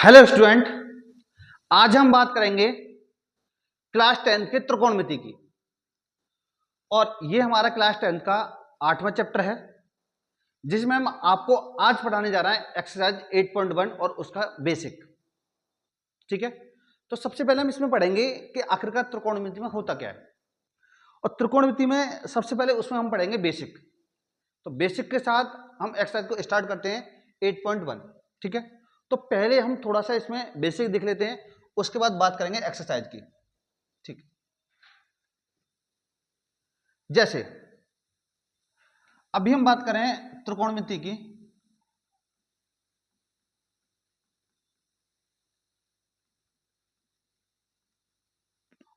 Hello student, आज हम बात करेंगे क्लास 10 के त्रिकोणमिति की। और ये हमारा क्लास 10 का 8वां चैप्टर है, जिसमें हम आपको आज पढ़ाने जा रहे हैं एक्सरसाइज 8.1 और उसका बेसिक। ठीक है, तो सबसे पहले हम इसमें पढ़ेंगे कि आखिरकार त्रिकोणमिति में होता क्या है। और त्रिकोणमिति में सबसे पहले उसमें हम पढ़ेंगे बेसिक। तो बेसिक के साथ हम एक्सरसाइज को स्टार्ट करते हैं 8.1। ठीक है, तो पहले हम थोड़ा सा इसमें बेसिक देख लेते हैं, उसके बाद बात करेंगे एक्सरसाइज की। ठीक, जैसे अभी हम बात करें त्रिकोणमिति की,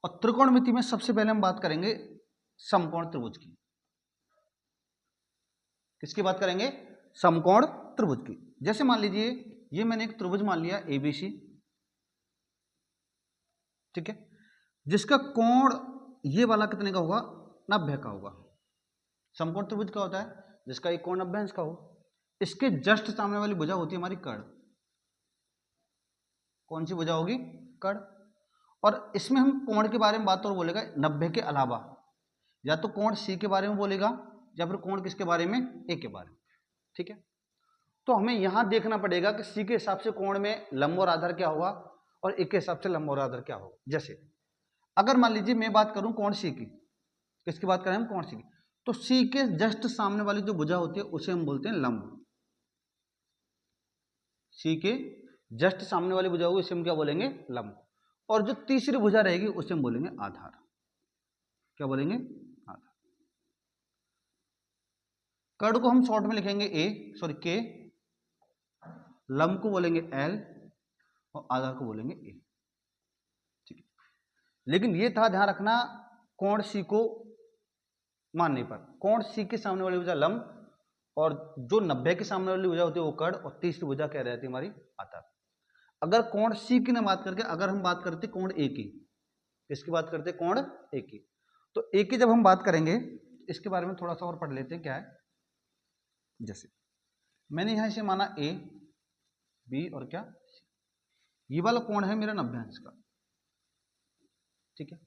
और त्रिकोणमिति में सबसे पहले हम बात करेंगे समकोण त्रिभुज की। किसकी बात करेंगे? समकोण त्रिभुज की। जैसे मान लीजिए ये मैंने एक त्रिभुज मान लिया एबीसी, ठीक है, जिसका कोण ये वाला कितने का होगा? 90 का होगा। समकोण त्रिभुज का होता है जिसका एक कोण 90 अंश का हो। इसके जस्ट सामने वाली भुजा होती है हमारी कर्ण। कौन सी भुजा होगी? कर्ण। और इसमें हम कोण के बारे में बात और बोलेगा 90 के अलावा, या तो कोण सी के बारे में बोलेगा या फिर कोण किसके बारे में? ए के बारे में। ठीक है, तो हमें यहां देखना पड़ेगा कि सी के हिसाब से कोण में लंब और आधार क्या होगा और ए के हिसाब से लंब और आधार क्या होगा। जैसे अगर मान लीजिए मैं बात करूं कोण सी की, किसकी बात करें हम? कोण सी की। तो सी के जस्ट सामने वाली जो भुजा होती है उसे हम बोलते हैं लंब। सी के जस्ट सामने वाली भुजा होगी उसे हम क्या बोलेंगे? लंब। और जो तीसरी भुजा रहेगी उसे हम बोलेंगे आधार। क्या बोलेंगे? आधार। कर्ण को हम शॉर्ट में लिखेंगे के, लंब को बोलेंगे एल और आधार को बोलेंगे ए। ठीक है, लेकिन ये था ध्यान रखना, कोण सी को मानने पर कोण सी के सामने वाली भुजा लंब और जो 90 के सामने वाली भुजा होती है वो कर्ण, और तीसरी भुजा क्या रहती है हमारी? आधार। अगर कोण सी की ना बात करके अगर हम बात करते कोण ए की, किसकी बात करते? कोण ए की। तो ए की जब हम बात करेंगे इसके बारे में थोड़ा सा और पढ़ लेते हैं क्या है। जैसे मैंने यहां इसे माना ए बी और क्या, ये वाला कोण है मेरा 90 अंश का। ठीक है,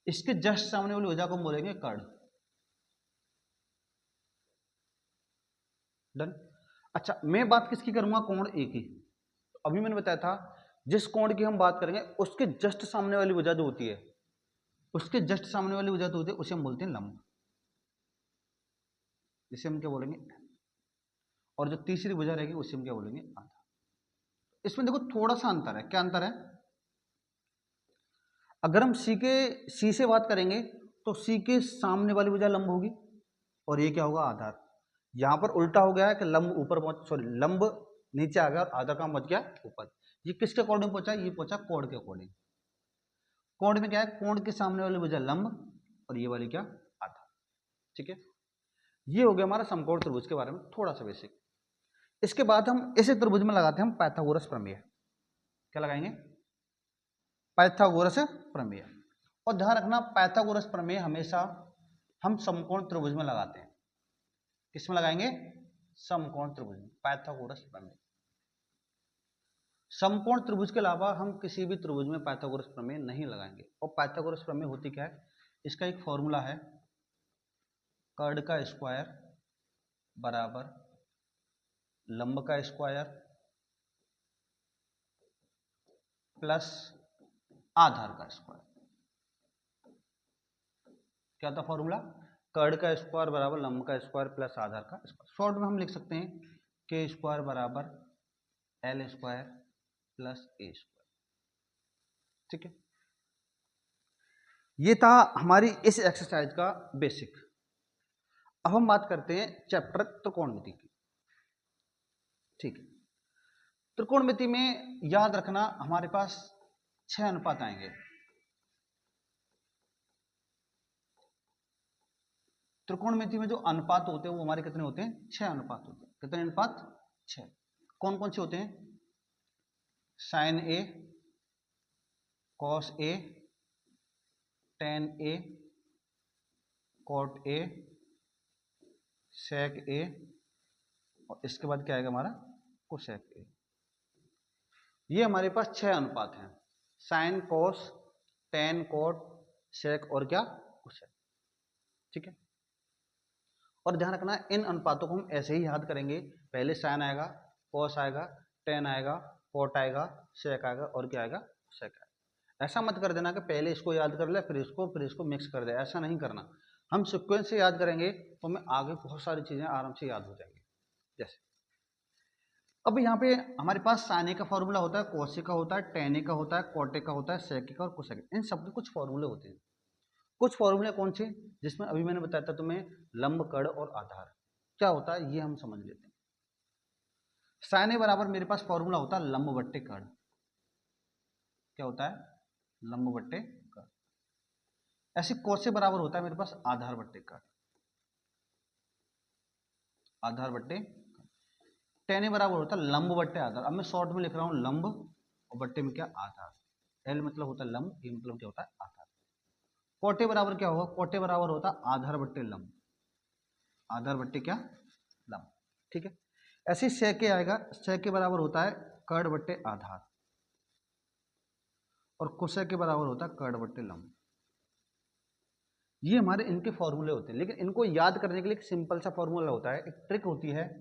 इसके जस्ट सामने वाली भुजा को हम बोलेंगे कर्ण। डन। अच्छा, मैं बात किसकी करूंगा? कोण ए की। तो अभी मैंने बताया था जिस कोण की हम बात करेंगे उसके जस्ट सामने वाली भुजा जो होती है, उसके जस्ट सामने वाली भुजा जो होती है उसे हम बोलते हैं लंब। इसे हम क्या बोलेंगे? और जो तीसरी भुजा रहेगी उसे हम क्या बोलेंगे? आधा। इसमें देखो थोड़ा सा अंतर है। क्या अंतर है? अगर हम सी से बात करेंगे तो सी के सामने वाली भुजा लंब होगी और ये क्या होगा? आधार। यहां पर उल्टा हो गया है कि लंब ऊपर पहुंच, सॉरी लंब नीचे आ गया और आधार का पहुंच गया ऊपर। ये किसके अकॉर्डिंग पहुंचा? ये पहुंचा कोण के अकॉर्डिंग। कोण में क्या है? कोण के सामने वाली भुजा लंब और ये वाली क्या? आधार। ठीक है, ये हो गया हमारा समकोण त्रिभुज के बारे में थोड़ा सा बेसिक। इसके बाद हम इसे त्रिभुज में लगाते हैं हम पाइथागोरस प्रमेय। क्या लगाएंगे? पाइथागोरस प्रमेय। और ध्यान रखना पाइथागोरस प्रमेय हमेशा हम समकोण त्रिभुज में लगाते हैं। किस में लगाएंगे? समकोण त्रिभुज में, पाइथागोरस प्रमेय। समकोण त्रिभुज के अलावा हम किसी भी त्रिभुज में पाइथागोरस प्रमेय नहीं लगाएंगे। और पाइथागोरस प्रमेय होती क्या है? इसका एक फॉर्मूला है, कर्ण का स्क्वायर बराबर लंब का स्क्वायर प्लस आधार का स्क्वायर। क्या था फॉर्मूला? कर्ण का स्क्वायर बराबर लंब का स्क्वायर प्लस आधार का स्क्वायर। शॉर्ट में हम लिख सकते हैं के स्क्वायर बराबर एल स्क्वायर प्लस ए स्क्वायर। ठीक है, ये था हमारी इस एक्सरसाइज का बेसिक। अब हम बात करते हैं चैप्टर त्रिकोणमिति की। ठीक है, त्रिकोणमिति में याद रखना हमारे पास 6 अनुपात आएंगे। त्रिकोणमिति में जो अनुपात होते हैं वो हमारे कितने होते हैं? 6 अनुपात होते हैं। कितने अनुपात? 6। कौन कौन से होते हैं? Sine A, cos A, tan A, cot A, sec A, और इसके बाद क्या आएगा हमारा? Cosec A. ये हमारे पास 6 अनुपात हैं, sine, cos, tan, cot, sec और क्या कोसेक। ठीक है, और ध्यान रखना इन अनुपातों को हम ऐसे ही याद करेंगे, पहले साइन आएगा, कोस आएगा, टेन आएगा, कोट आएगा, सेक आएगा और क्या आएगा कोसेक आएगा। ऐसा मत कर देना कि पहले इसको याद कर ले फिर इसको मिक्स कर दे, ऐसा नहीं करना। हम सीक्वेंस से याद करेंगे तो हमें आगे बहुत सारी चीजें आराम से याद हो जाएंगी। जैसे अब यहाँ पे हमारे पास साइन का फॉर्मूला होता है, कोसे का होता है, टेन का होता है, कोटे का होता है, सेक का और कोसेक, इन सब के कुछ फॉर्मूले होते हैं। कुछ फॉर्मूले कौन से, जिसमें अभी मैंने बताया था तुम्हें, लंब, कड़ और आधार क्या होता है ये हम समझ लेते हैं। साइन बराबर मेरे पास फॉर्मूला होता है लंब बट्टे कड़, क्या होता है लंब बट्टे कड़। ऐसे कोसे बराबर होता है मेरे पास आधार बट्टे कड़, आधार बट्टे। टेन बराबर होता है लंब बट्टे आधार। अब मैं शॉर्ट में लिख रहा हूं लंब और बट्टे में क्या आधार, एल मतलब होता है लंब, ए मतलब क्या होता है आधार। कोटे बराबर क्या होगा, कोटे बराबर होता है आधार बट्टे लंब, आधार बट्टे क्या लंब। ठीक है, ऐसे सेके आएगा, सेके बराबर होता है कड़ बट्टे आधार और कोसेक के बराबर होता है कड़ बट्टे लंब। ये हमारे इनके फॉर्मूले होते हैं, लेकिन इनको याद करने के लिए एक सिंपल सा फॉर्मूला होता है, एक ट्रिक होती है।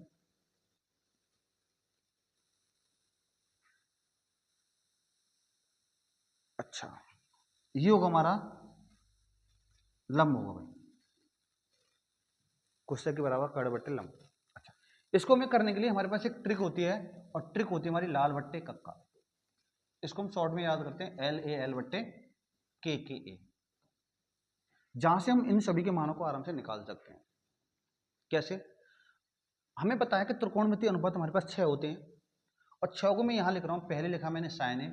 अच्छा, ये होगा हमारा लंब होगा भाई, कोसेक के बराबर कड़ बट्टे लंब। अच्छा, इसको हमें करने के लिए हमारे पास एक ट्रिक होती है, और ट्रिक होती है हमारी लाल बट्टे कक्का। इसको हम शॉर्ट में याद करते हैं एल ए एल बट्टे के ए, जहां से हम इन सभी के मानों को आराम से निकाल सकते हैं। कैसे, हमें पता है कि त्रिकोणमितीय अनुपात हमारे पास 6 होते हैं, और 6 को मैं यहां लिख रहा हूं। पहले लिखा मैंने साइन ए,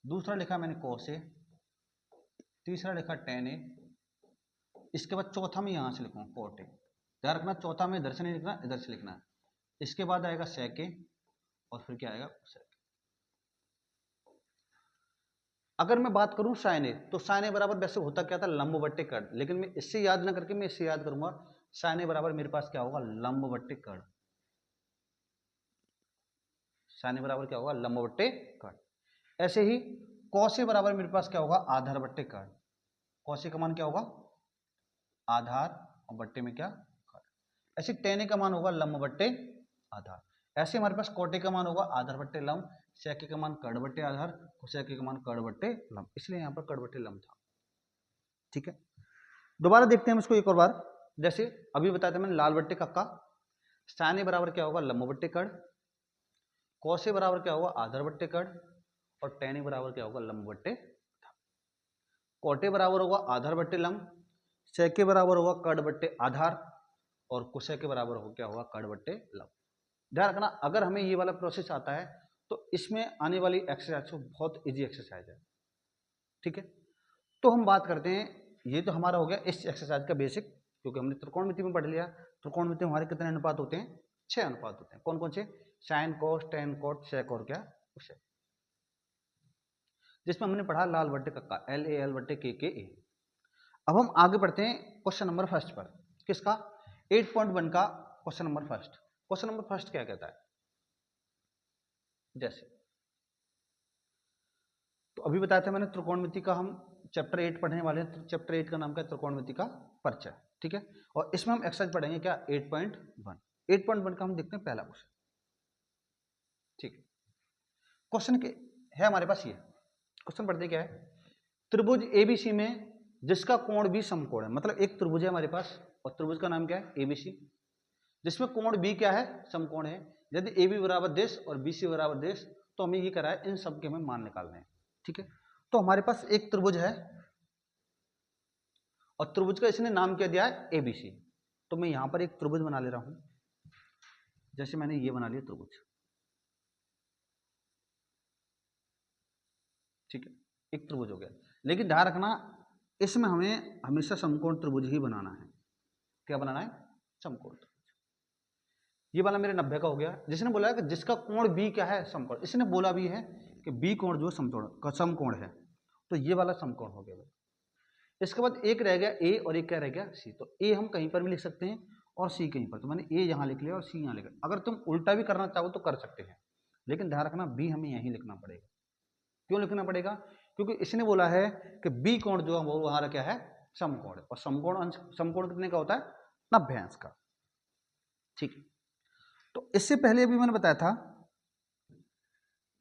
दूसरा लिखा मैंने कोस ए, तीसरा लिखा टेन ए, इसके बाद चौथा मैं यहां से लिखूंगा कोट ए। ध्यान रखना चौथा में इधर से नहीं लिखना, इधर से लिखना है। इसके बाद आएगा सेक ए और फिर क्या आएगा सेक। अगर मैं बात करूं साइन ए, तो साइन ए बराबर वैसे होता क्या था लंब बट्टे कड़, लेकिन मैं इससे याद ना करके मैं इससे याद करूंगा। साइन ए बराबर मेरे पास क्या होगा लंब बट्टे कड़, साइन ए बराबर क्या होगा लंब बट्टे कड़। ऐसे ही कॉस ए बराबर मेरे पास क्या होगा आधार बट्टे कड़, कॉस ए का मान क्या होगा आधार और बट्टे में क्या कड़। ऐसे टेन ए का मान होगा लंब बट्टे आधार। ऐसे हमारे पास कोटे का मान होगा आधार बट्टे लंब, सेके का मान कड़ बट्टे आधार, कोसेके का मान कड़ बट्टे लंब, इसलिए यहाँ पर कड़ बट्टे लंब था। ठीक है, दोबारा देखते हैं हम इसको एक और बार। जैसे अभी बताया था मैंने लाल बट्टे कक्का, साइन ए बराबर क्या होगा लंब बट्टे कड़, कॉस ए बराबर क्या होगा आधार बट्टे कड़, और टेन ए बराबर क्या होगा लंब बट्टे, कोटे बराबर होगा आधार बट्टे लंब, सेके बराबर होगा कड़ बट्टे आधार, और कोसेक के बराबर हो क्या होगा कड़ बट्टे लंब। ध्यान रखना अगर हमें ये वाला प्रोसेस आता है तो इसमें आने वाली एक्सरसाइज बहुत इजी एक्सरसाइज है। ठीक है, तो हम बात करते हैं, ये तो हमारा हो गया इस एक्सरसाइज का बेसिक, क्योंकि हमने त्रिकोणमिति में पढ़ लिया। त्रिकोणमिति में हमारे कितने अनुपात होते हैं 6 अनुपात होते हैं। कौन कौन से, sine cos tan cot sec और क्या कोसेक, जिसमें हमने पढ़ा लाल बट्टे कक्का एल ए एल बट्टे के ए। अब हम आगे बढ़ते हैं क्वेश्चन नंबर फर्स्ट पर, किसका 8.1 का question number first. Question number first क्या कहता है, जैसे तो अभी बताया था मैंने त्रिकोणमिति का हम चैप्टर 8 पढ़ने वाले हैं। चैप्टर 8 का नाम क्या है त्रिकोणमिति का परिचय। ठीक है, और इसमें हम एक्सरसाइज पढ़ेंगे क्या 8.1। 8.1 का हम देखते हैं पहला क्वेश्चन। ठीक है, क्वेश्चन के है हमारे पास, ये क्वेश्चन पढ़ते क्या है, त्रिभुज एबीसी में जिसका कोण भी समकोण है, मतलब एक त्रिभुज है हमारे पास और त्रिभुज का नाम क्या है एबीसी, जिसमें कोण बी क्या है समकोण है। यदि ए बी बराबर देश और बी सी बराबर देश, तो हमें ये करा है इन सब के हमें मान निकालने हैं। ठीक है, तो हमारे पास एक त्रिभुज है और त्रिभुज का इसने नाम क्या दिया है एबीसी। तो मैं यहां पर एक त्रिभुज बना ले रहा हूं, जैसे मैंने ये बना लिया त्रिभुज। ठीक है, एक त्रिभुज हो गया, लेकिन ध्यान रखना इसमें हमें हमेशा समकोण त्रिभुज ही बनाना है। क्या बनाना है समकोण। ये वाला मेरे 90 का हो गया। जिसने बोला है कि जिसका कोण बी क्या है समकोण, इसने बोला भी है कि बी कोण जो समकोण है, तो ये वाला समकोण हो गया। इसके बाद एक रह गया ए और एक क्या रह गया सी। तो ए हम कहीं पर भी लिख सकते हैं और सी कहीं पर, तो मैंने ए यहाँ लिख लिया और सी यहाँ लिख लिया। अगर तुम उल्टा भी करना चाहो तो कर सकते हैं, लेकिन ध्यान रखना बी हमें यहीं लिखना पड़ेगा। क्यों लिखना पड़ेगा? क्योंकि इसने बोला है कि बी कोण जो है वो हमारा क्या है, समकोण है, और समकोण कितने का होता है, 90 अंश का। ठीक है, तो इससे पहले अभी मैंने बताया था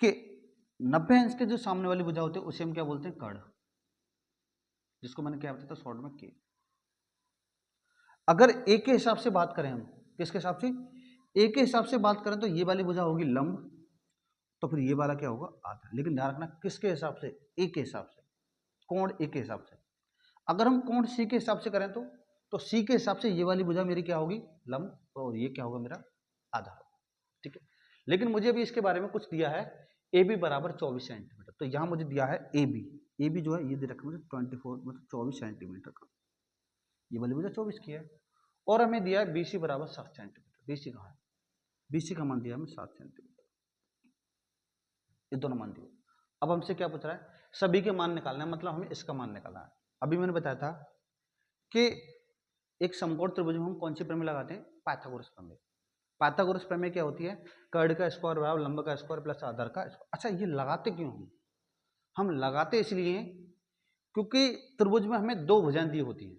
कि 90 अंश के जो सामने वाली भुजा होती है उसे हम क्या बोलते हैं, कर्ण, जिसको मैंने क्या बताया था शॉर्ट में के। अगर ए के हिसाब से बात करें हम, किसके हिसाब से, ए के हिसाब से बात करें तो ये वाली भुजा होगी लंब, तो फिर ये वाला क्या होगा, आधा। लेकिन ध्यान रखना किसके हिसाब से, ए के हिसाब से, कोण ए के हिसाब से। अगर हम कोण सी के हिसाब से करें तो सी के हिसाब से ये वाली भुजा मेरी क्या होगी, लंब, और ये क्या होगा मेरा, आधा। ठीक है, लेकिन मुझे अभी इसके बारे में कुछ दिया है, ए बी बराबर 24 सेंटीमीटर। तो यहाँ मुझे दिया है ए बी जो है ये दे रखा मुझे 24 मतलब 24 सेंटीमीटर का, ये वाली भुजा 24 की है। और हमें दिया है बीसी बराबर 7 सेंटीमीटर। बीसी कहाँ है, बीसी का मान दिया हमें 7 सेंटीमीटर, ये दोनों मान दिए। अब हमसे क्या पूछ रहा है, सभी के मान निकालना है, मतलब हमें इसका मान निकालना है। अभी मैंने बताया था कि एक समकोण त्रिभुज में हम कौन सी प्रमेय लगाते हैं, पाइथागोरस प्रमेय। पाइथागोरस प्रमेय क्या होती है, कर्ण का स्क्वायर बराबर लंब का स्क्वायर प्लस आधार का स्क्वायर। अच्छा, ये लगाते क्यों हम लगाते इसलिए क्योंकि त्रिभुज में हमें दो भुजाएं दी होती हैं।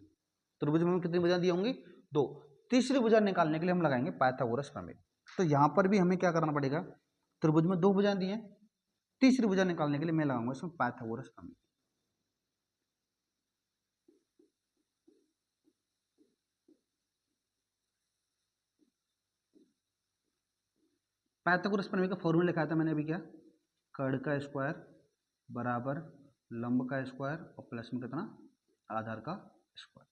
त्रिभुज में हमें कितनी भुजाएं दी होंगी, दो। तीसरी भुजा निकालने के लिए हम लगाएंगे पाइथागोरस प्रमेय। तो यहाँ पर भी हमें क्या करना पड़ेगा, त्रिभुज में दो भुजाएं दी हैं, तीसरी भुजा निकालने के लिए मैं लगाऊंगा इसमें पाइथागोरस प्रमेय। पाइथागोरस प्रमेय का फॉर्मूला लिखा था मैंने अभी, क्या, कर्ण का स्क्वायर बराबर लंब का स्क्वायर और प्लस में कितना, आधार का स्क्वायर।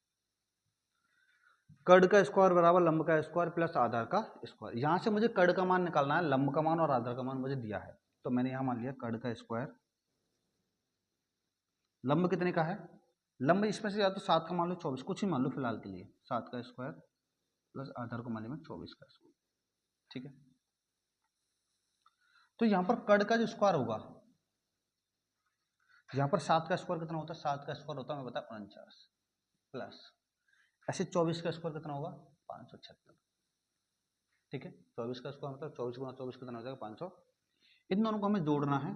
कर्ण का स्क्वायर बराबर लंब का स्क्वायर प्लस आधार का स्क्वायर। यहां से मुझे कर्ण का मान निकालना है, लंब का मान और आधार का मान मुझे दिया है, तो मैंने यहां मान लिया कर्ण का स्क्वायर, लंब कितने का है, लंब इसमें से या तो 7 का मान लो, 24, कुछ ही मान लो फिलहाल के लिए, 7 का स्क्वायर प्लस आधार को मान लिया 24 का स्क्वायर। ठीक है, तो यहां पर कर्ण का जो स्क्वायर होगा, यहां पर 7 का स्क्वायर कितना होता है, 7 का स्क्वायर होता है हमें पता है 49, प्लस ऐसे 24 का स्क्वायर कितना होगा, 576। ठीक है, 24 का स्क्वायर मतलब 24 गुना 24 कितना हो जाएगा, 500। इन दोनों को हमें जोड़ना है,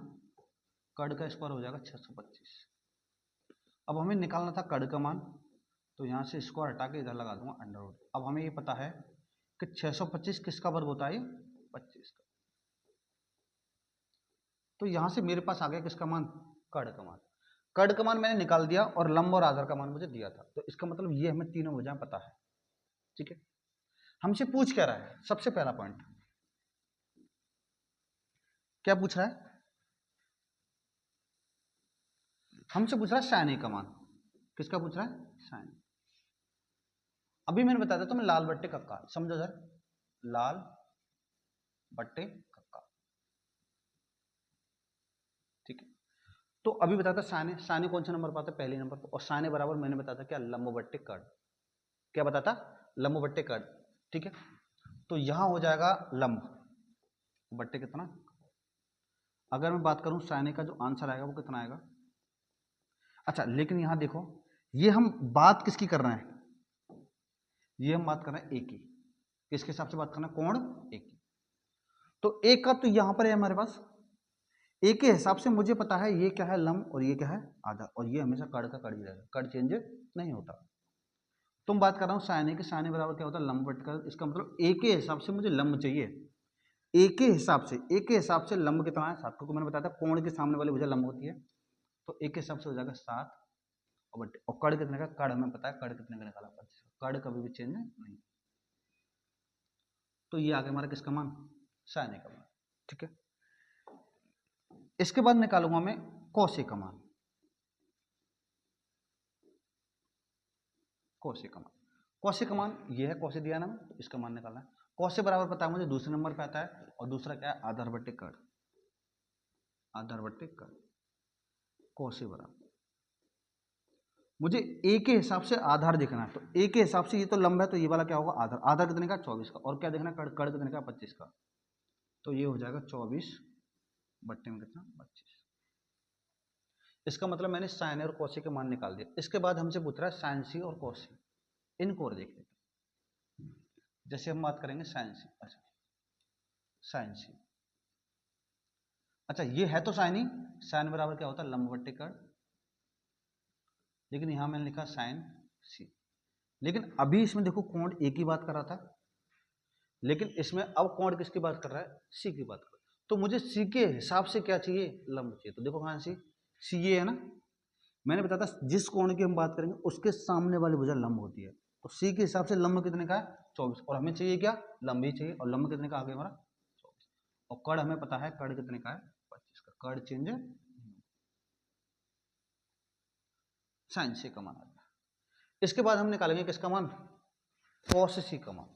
कर्ण का स्क्वायर हो जाएगा 625। अब हमें निकालना था कर्ण का मान, तो यहाँ से स्क्वायर हटा के इधर लगा दूंगा अंडर रूट। अब हमें ये पता है कि 625 किसका वर्ग होता है, 25 का। तो यहाँ से मेरे पास आ गया किसका मान, कर्ण का मान। कर्ण का मान मैंने निकाल दिया और लंब और आधार का मान मुझे दिया था, तो इसका मतलब ये हमें तीनों वजह पता है। ठीक है, हमसे पूछ क्या रहा है, सबसे पहला पॉइंट क्या पूछ रहा है, हमसे पूछ रहा है साइन ए का मान। किसका पूछ रहा है, साइन। अभी मैंने बताया था तुम्हें लाल बट्टे कक्का, समझो सर, लाल बट्टे कक्का। ठीक है, तो अभी बताया था साइन, साइन कौन सा नंबर पाता है, पहले नंबर पर, और साइन बराबर मैंने बताया था क्या, लंब बट्टे कर्ण। क्या बताता, लंब बट्टे कर्ण। ठीक है, तो यहां हो जाएगा लंब बट्टे कितना, अगर मैं बात करूं साइन का जो आंसर आएगा वो कितना आएगा। अच्छा, लेकिन यहां देखो, ये हम बात किसकी कर रहे हैं, ये हम बात कर रहे हैं ए की। किसके हिसाब से बात करना है, कोण ए की। तो ए का तो यहां पर है हमारे पास, ए के हिसाब से मुझे पता है ये क्या है, लंब, और ये क्या है, आधा, और ये हमेशा कर्ण का कर्ण ही रहेगा, कर्ण चेंज नहीं होता। तुम बात कर रहा हूँ साइन के, साइन बराबर क्या होता है, लंब बट का, इसका मतलब ए के हिसाब से मुझे लंब चाहिए, ए के हिसाब से, ए के हिसाब से लंब कितना है 7, को मैंने बताया था कोण के सामने वाली भुजा लंब होती है, तो ए के हिसाब से हो जाएगा 7, और बट, और कर्ण कितने का, कर्ण हमें पता है, कर्ण कितने का निकाला 25, कर्ण कभी भी चेंज नहीं। तो ये आगे हमारा किसका मान, साइन का मान। ठीक है, इसके बाद निकालूंगा मैं कौशे का मान, कौशे का मान, कौशे का मान ये है, कौशे दिया ना, तो इसका मान निकालना है। कौशे बराबर पता है मुझे, दूसरे नंबर पे आता है, और दूसरा क्या है, आधार बट्टे कर्ण, आधार बट्टे कर्ण, कौशे बराबर मुझे ए के हिसाब से आधार देखना है, तो ए के हिसाब से ये तो लंब है, तो ये वाला क्या होगा, आधार, आधार कितने का 24 का, और क्या देखना है, कर्ण, कर्ण कितने का 25 का, तो ये हो जाएगा 24 बट्टे में कितना, 25। इसका मतलब मैंने साइन और कौशे के मान निकाल दिया। इसके बाद हमसे पूछ रहा है साइन सी और कौशे, इनको और देख लेते हैं। जैसे हम बात करेंगे साइन सी, अच्छा साइन सी, अच्छा ये है तो साइन ही, साइन बराबर क्या होता है लंब बट्टे कर्ण, लेकिन यहां मैंने लिखा साइन सी। लेकिन अभी इसमें देखो कोण ए की बात कर रहा था, लेकिन इसमें अब कोण किसकी बात कर रहा है, सी की बात कर रहा है। तो मुझे सी के हिसाब से क्या चाहिए, लंब चाहिए। तो देखो कहां सी ये है ना, मैंने बताया था जिस कोण की हम बात करेंगे उसके सामने वाली भुजा लंब होती है। तो सी के हिसाब से लंब कितने का है 24, और हमें चाहिए क्या, लंब ही चाहिए, और लंब कितने का आ गया हमारा 24। और कर्ण हमें पता है कर्ण कितने का है 25 का, कर्ण चेंज साइन सी का मान आ गया। इसके बाद हम निकालेंगे किसका मान, कॉस सी का मान।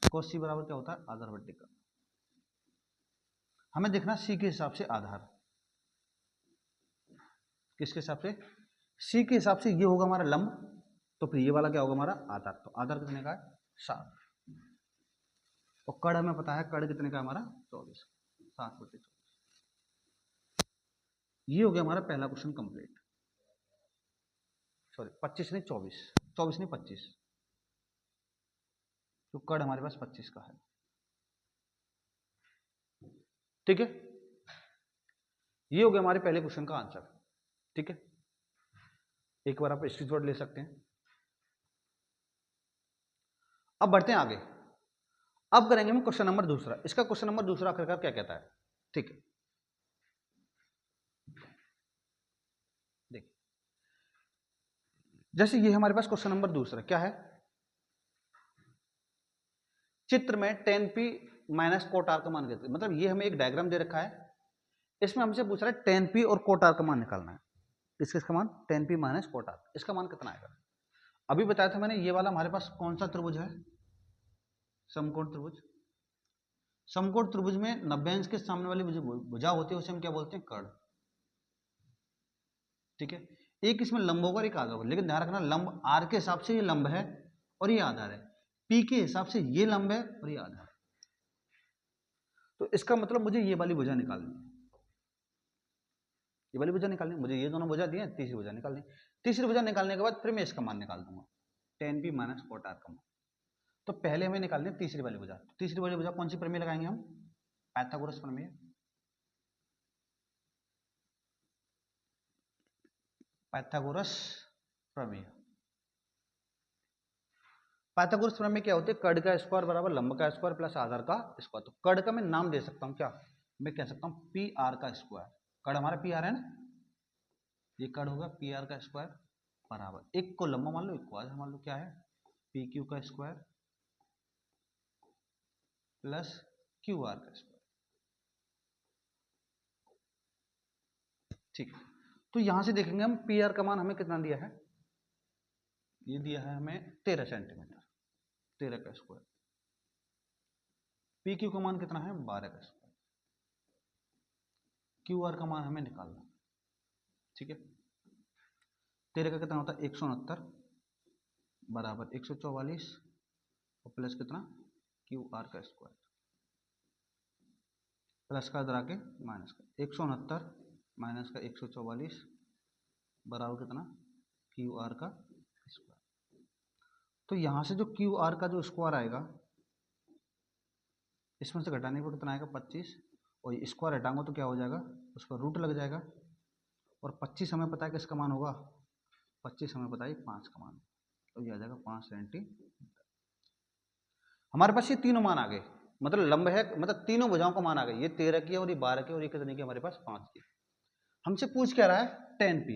कॉस सी बराबर क्या होता है आधार बट्टे का, हमें देखना सी के हिसाब से आधार, किसके हिसाब से, सी के हिसाब से ये होगा हमारा लंब, तो फिर ये वाला क्या होगा हमारा आधार। तो आधार कितने का है 7, और कर्ण हमें पता है कर्ण कितने का है हमारा 24, 7/24। ये हो गया हमारा पहला क्वेश्चन कंप्लीट। सॉरी 25 नहीं 24, 24 नहीं 25, तो कर्ण हमारे पास 25 का है। ठीक है, ये हो गया हमारे पहले क्वेश्चन का आंसर। ठीक है, एक बार आप स्क्रीनशॉट ले सकते हैं। अब बढ़ते हैं आगे, अब करेंगे हम क्वेश्चन नंबर दूसरा। इसका क्वेश्चन नंबर दूसरा आखिरकार क्या कहता है, ठीक है देखिए, जैसे ये हमारे पास क्वेश्चन नंबर दूसरा क्या है, चित्र में tan p minus cot r का मान कहते हैं। मतलब ये हमें एक डायग्राम दे रखा है, इसमें हमसे पूछ रहा है tan p और cot r का मान निकालना है। इसका मान tan p minus cot r, इसका मान कितना आएगा। अभी बताया था मैंने, ये वाला हमारे पास कौन सा त्रिभुज है, समकोण त्रिभुज। समकोण त्रिभुज में 90 अंश के सामने वाली भुजा होती है, उसे हम क्या बोलते हैं कर्ण। ठीक है, एक इसमें लंब होगा और एक आधा होगा, लेकिन ध्यान रखना लंब आर के हिसाब से ये लंब है और ये आधार है, पी के हिसाब से ये लंब है और ये आधार है। तो इसका मतलब मुझे ये वाली भुजा निकालनी है, ये वाली भुजा निकालनी है। मुझे ये दोनों भुजा दिए, तीसरी भुजा निकालनी। तीसरी भुजा निकालने के बाद फिर मैं इसका मान निकाल दूंगा, tan p minus cot r का मान। तो पहले हमें निकालनी है तीसरी वाली भुजा। तो तीसरी वाली भुजा कौन सी प्रमेय लगाएंगे हम, पाइथागोरस प्रमेय। पाइथागोरस प्रमेय, पाइथागोरस प्रमेय क्या होती है, कर्ण का स्क्वायर बराबर लंब का स्क्वायर प्लस आधार का स्क्वायर। तो कर्ण का मैं नाम दे सकता हूं क्या, मैं कह सकता हूं पी आर का स्क्वायर। कर्ण हमारा पी आर है ना, ये कर्ण होगा पी आर का स्क्वायर बराबर, एक को लंबा मान लो एक को आधार मान लो, क्या है पी क्यू का स्क्वायर प्लस क्यू आर का स्क्वायर। ठीक, तो यहां से देखेंगे हम पी आर का मान हमें कितना दिया है, ये दिया है हमें 13 सेंटीमीटर, 13 का स्क्वायर। पी क्यू का मान कितना है 12 का स्क्वायर, क्यू आर का मान हमें निकालना। ठीक है, 13 का कितना होता है 169 बराबर 144 और प्लस कितना क्यू आर का स्क्वायर, प्लस का इधर आके माइनस का 169 माइनस का 144 बराबर कितना क्यू आर का स्क्वायर। तो यहां से जो क्यू आर का जो स्क्वायर आएगा, इसमें से घटाने पर कितना आएगा 25, और स्क्वायर हटाऊंगा तो क्या हो जाएगा, उस पर रूट लग जाएगा। और 25 हमें पता है किसका मान होगा, 25 हमें पता है 5 का मान, तो ये आ जाएगा 5 सेंटीमीटर। हमारे पास ये तीनों मान आ गए, मतलब लंब है, मतलब तीनों भुजाओं का मान आ गए, ये 13 की और ये 12 की और ये कितने की हमारे पास 5 की। हमसे पूछ क्या रहा है tan p,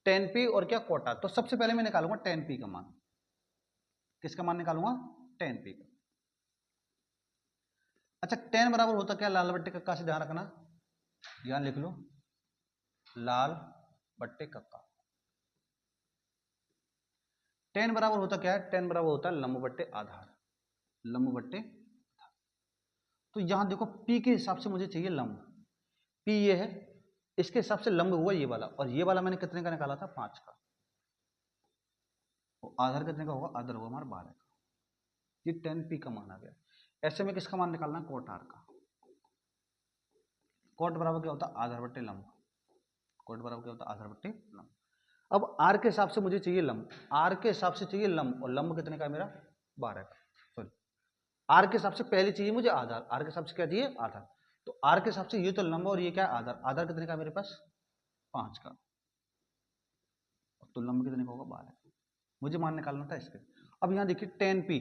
tan p और क्या कोटा। तो सबसे पहले मैं निकालूंगा tan p का मान, किसका मान निकालूंगा tan p का। अच्छा tan बराबर होता क्या, लाल बट्टे कक्का से ध्यान रखना, ध्यान लिख लो लाल बट्टे कक्का। tan बराबर होता क्या है, tan बराबर होता है लंब बट्टे आधार, लंब बट्टे आधार। तो यहां देखो p के हिसाब से मुझे चाहिए लंब, p ये है, इसके हिसाब से लंब हुआ ये वाला, और ये वाला मैंने कितने का निकाला था 5 का, तो आधार कितने का होगा, आधार होगा हमारा 12 का। ये tan p का मान आ गया। ऐसे में किसका मान निकालना, कोट आर का। कोट बराबर क्या होता है आधार बट्टे लंब, कोट बराबर क्या होता है आधार बट्टे लंब। अब आर के हिसाब से मुझे चाहिए लंब, आर के हिसाब से चाहिए लंब, और लंब कितने का है मेरा 12 का, सॉरी आर के हिसाब से पहली चाहिए मुझे आधार, आर के हिसाब से क्या चाहिए आधार, तो आर के हिसाब से ये तो लंब और ये क्या है आधार, आधार कितने का मेरे पास 5 का, तो लंब कितने का होगा 12, मुझे मान निकालना था इसके। अब यहाँ देखिए tan p,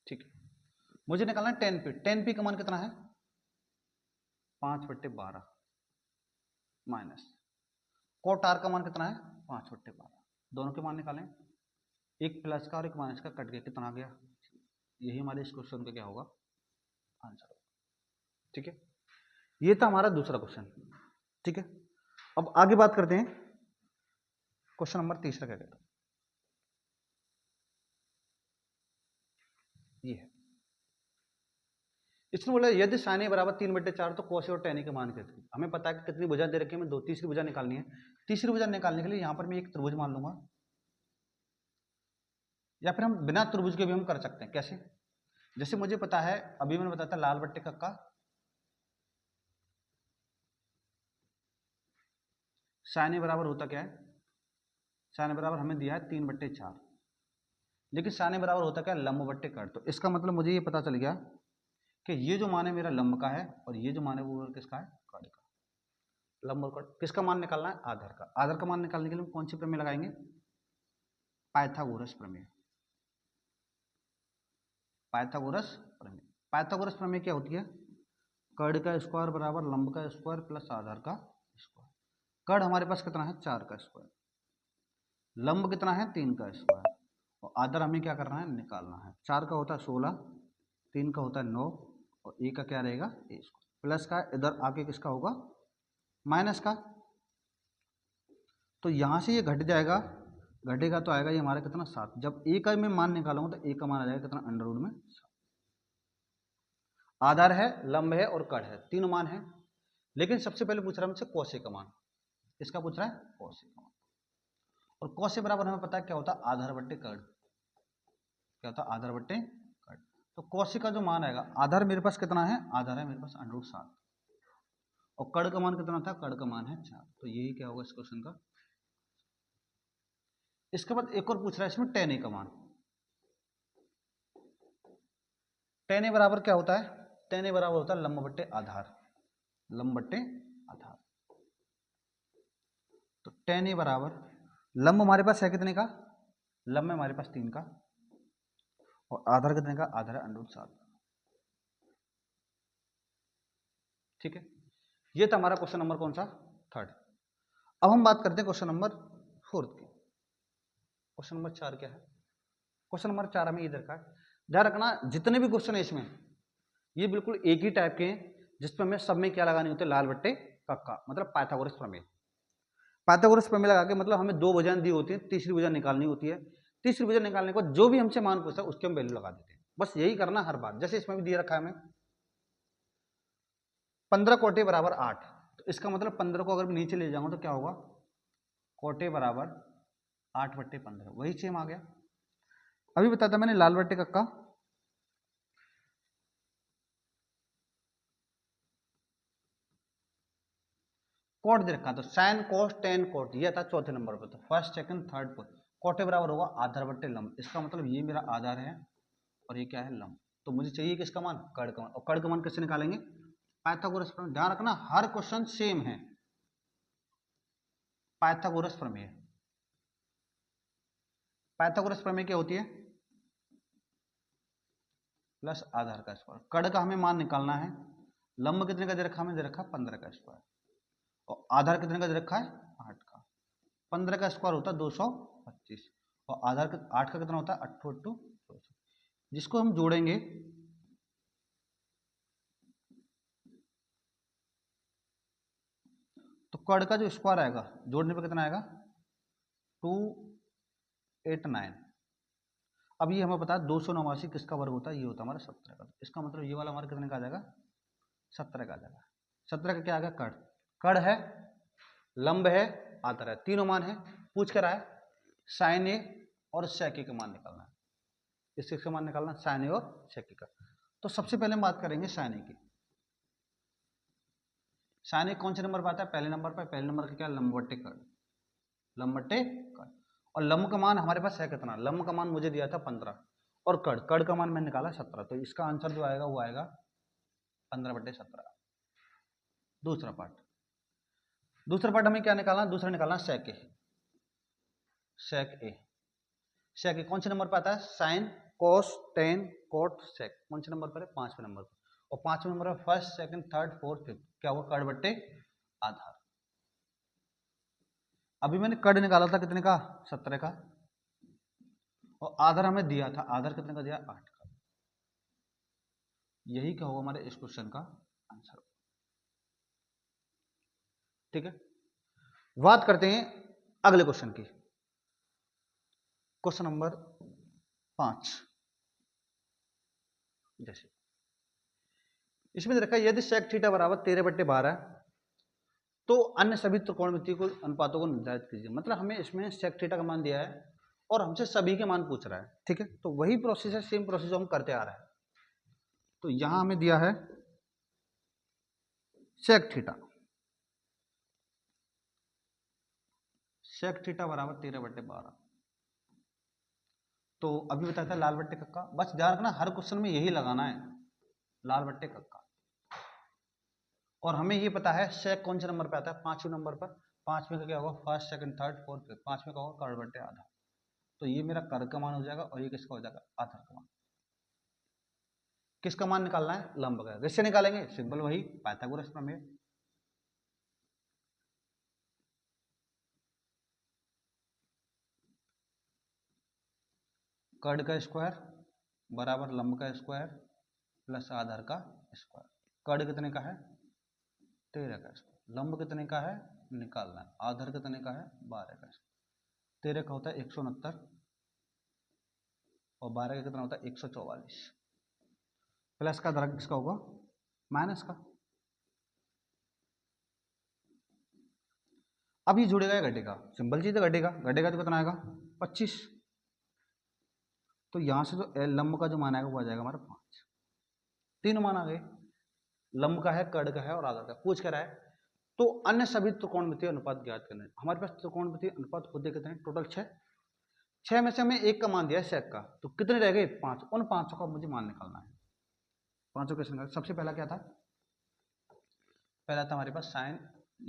ठीक है, मुझे निकालना है tan p का मान कितना है 5/12 माइनस cot r का मान कितना है 5/12, दोनों के मान निकालें, एक प्लस का और एक माइनस का कट गया, कितना आ गया, यही हमारे इस क्वेश्चन का क्या होगा आंसर, ठीक है। ये था हमारा दूसरा क्वेश्चन, ठीक है। अब आगे बात करते हैं, क्वेश्चन नंबर तीसरा क्या कहता है, ये है, इसने बोला यदि साइन ए बराबर 3/4 तो कोस और tan ए के मान कितने, हमें पता है कि कितनी भुजा दे रखी है, हमें दो, तीसरी भुजा निकालनी है, तीसरी भुजा निकालने के लिए यहाँ पर मैं एक त्रिभुज मान लूंगा, या फिर हम बिना त्रिभुज के भी हम कर सकते हैं, कैसे, जैसे मुझे पता है अभी मैंने बताया था लाल बट्टे कक्का, साइन ए बराबर होता क्या है, साइन ए बराबर हमें दिया है 3/4, लेकिन साइन ए बराबर होता क्या है लंब बट्टे कट, तो इसका मतलब मुझे ये पता चल गया कि ये जो मान है मेरा लंब का है और ये जो मान है वो किसका है कट का, लंब और कट किसका मान निकालना है आधार का, आधार का मान निकालने के लिए हम कौन सी प्रमेय लगाएंगे, पाइथागोरस प्रमेय, पाइथागोरस प्रमेय, पाइथागोरस प्रमेय क्या होती है, कड़ का स्क्वायर बराबर लंब का स्क्वायर प्लस आधार का स्क्वायर, कड़ हमारे पास कितना है 4 का स्क्वायर, लंब कितना है 3 का स्क्वायर, और आधार हमें क्या करना है निकालना है, 4 का होता है 16, 3 का होता है 9 और ए का क्या रहेगा ए स्क्वायर, प्लस का इधर आके किसका होगा माइनस का, तो यहाँ से ये घट जाएगा, घटेगा तो आएगा ये हमारा कितना 7, जब ए का मैं मान निकालूंगा तो ए का मान आ जाएगा कितना अंडर रूट में 7, आधार है लंब है और कड़ है, तीनों मान है, लेकिन सबसे पहले पूछ रहा है हमसे कौसे का मान, इसका पूछ रहा है कौसे का मान, और कौसे बराबर हमें पता है क्या होता है आधार बट्टे कड़, क्या होता है आधार बट्टे कड़, तो कौसे का जो मान आएगा, आधार मेरे पास कितना है, आधार है मेरे पास अंडर रूट 7 और कड़ का मान कितना था, कड़ का मान है 4, तो यही क्या होगा इस क्वेश्चन का। इसके बाद एक और पूछ रहा है इसमें tan a का मान, tan a बराबर क्या होता है, tan a बराबर होता है लंब बट्टे आधार, लंब बट्टे आधार, तो tan a बराबर लंब हमारे पास है कितने का, लंब है हमारे पास 3 का और आधार कितने का, आधार है अंडर रूट 7, ठीक है। ये था हमारा क्वेश्चन नंबर कौन सा थर्ड। अब हम बात करते हैं क्वेश्चन नंबर फोर्थ की, क्वेश्चन नंबर 4 क्या है, क्वेश्चन नंबर 4 हमें इधर का ध्यान रखना, जितने भी क्वेश्चन है इसमें ये बिल्कुल एक ही टाइप के हैं, जिसमें हमें सब में क्या लगानी होती है लाल बट्टे कक्का, मतलब पाइथागोरस प्रमेय, पाइथागोरस प्रमेय लगा के मतलब हमें दो भुजाएं दी होती है, तीसरी भुजा निकालनी होती है, तीसरी भुजा निकालने के बाद जो भी हमसे मान पूछता है उसके हम वैल्यू लगा देते हैं, बस यही करना हर बार, जैसे इसमें भी दिया रखा है हमें 15 कोटे बराबर 8, तो इसका मतलब 15 को अगर मैं नीचे ले जाऊंगा तो क्या होगा, कोटे बराबर 8/15, वही सेम आ गया। अभी बताता मैंने लाल बट्टे कक्का, कोट दे रखा तो साइन कोस टेन कोट, ये था चौथे नंबर पर, तो फर्स्ट सेकंड थर्ड पर कोटे बराबर होगा आधार बट्टे लंब, इसका मतलब ये मेरा आधार है और ये क्या है लंब, तो मुझे चाहिए किसका मान कड़ का मान, और कड़ का मान कैसे निकालेंगे पाइथागोरस प्रमेय, ध्यान रखना हर क्वेश्चन सेम है, पाइथागोरस प्रमेय, पाइथागोरस प्रमेय क्या होती है प्लस आधार का स्क्वायर, कड़ का हमें मान निकालना है, लंब कितने का दे रखा, हमें दे रखा 15 का स्क्वायर, और आधार कितने का दे रखा है 8 का, 15 का स्क्वायर होता है 225 और आधार का 8 का कितना होता है 8 जिसको हम जोड़ेंगे तो कड़ का जो स्क्वायर आएगा जोड़ने पे कितना आएगा 289, अब ये हमें पता है 289 किसका वर्ग होता है, ये होता है हमारा 17 का, इसका मतलब ये वाला हमारा कितने का आ जाएगा 17 का आ जाएगा, 17 का क्या आ गया कड़, कड़ है लंब है आधार है, तीनों मान है, पूछ कर आए साइन ए और सेक ए का मान निकालना है, इसका मान निकालना साइन ए और सेक ए का, तो सबसे पहले हम बात करेंगे साइन ए की, साइन ए कौन से नंबर पर आता है? पहले नंबर पर। पहले नंबर का क्या? लंब बट्टे कर्ण, लंब बट्टे कर्ण। और लंब का मान हमारे पास है कितना? लंब का मान मुझे दिया था 15 और कर्ण का मान मैंने निकाला 17, तो इसका आंसर जो आएगा वो आएगा 15/17। दूसरा पार्ट हमें क्या निकालना? दूसरा निकालना सेक ए। सेक ए कौन से नंबर पर आता है? साइन, कोस, टेन, कोट, सेक। कौन से नंबर पर है? 5वें नंबर पर। और 5वें नंबर पर first, second, third, fourth, fifth क्या होगा? कर्ण बट्टे आधार। अभी मैंने कर्ण निकाला था कितने का? 17 का। और आधार हमें दिया था, आधार कितने का दिया? 8 का। यही क्या होगा हमारे इस क्वेश्चन का आंसर। ठीक है, बात करते हैं अगले क्वेश्चन की। Question number 5। जैसे इसमें देखा, यदि सेक थीटा बराबर 13/12 तो अन्य सभी त्रिकोणमितीय को अनुपातों को निर्धारित कीजिए। मतलब हमें इसमें सेक थीटा का मान दिया है और हमसे सभी के मान पूछ रहा है। ठीक है, तो वही प्रोसेस है, सेम प्रोसेस हम करते आ रहे हैं। तो यहां हमें दिया है सेक थीटा बराबर 13/12। तो अभी बताया था लाल बट्टे कक्का। बस ध्यान रखना हर क्वेश्चन में यही लगाना है, लाल बट्टे कक्का। और हमें ये पता है सेक कौन से नंबर पे आता है? 5वें नंबर पर। 5वें का क्या होगा? First, second, third, fourth, fifth. 5वें का होगा कर्ण बट्टे आधा। तो ये मेरा कर्ण का मान हो जाएगा और ये किसका हो जाएगा? आधार का मान। किसका मान निकालना है? लंब का। किससे निकालेंगे? सिंपल वही पाइथागोरस प्रमेय। कर्ण का स्क्वायर बराबर लंब का स्क्वायर प्लस आधार का स्क्वायर। कर्ण कितने का है? 13 का स्क्वायर। लंब कितने का है? निकालना है। आधार कितने का है? 12 का स्क्वायर। 13 का होता है 169 और 12 का कितना होता है? 144। प्लस का आधार किसका होगा? माइनस का। अब ये जुड़ेगा या घटेगा? सिंपल चीज है, घटेगा। घटेगा तो कितना आएगा? 25। तो यहां से जो लंब का जो मान आएगा वो आ जाएगा हमारा 5। 3 मान आ गए, लंब का है, कर्ण का है और आधार का। पूछ कर रहा है तो अन्य सभी त्रिकोणमितीय अनुपात ज्ञात करने। हमारे पास त्रिकोणमितीय अनुपात होते कितने? टोटल 6। 6 में से हमें एक का मान दिया है सेक का, तो कितने रह गए? 5। उन 5 का मुझे मान निकालना है। 5 कैसे निकालना? सबसे पहला क्या था? पहला था हमारे पास साइन।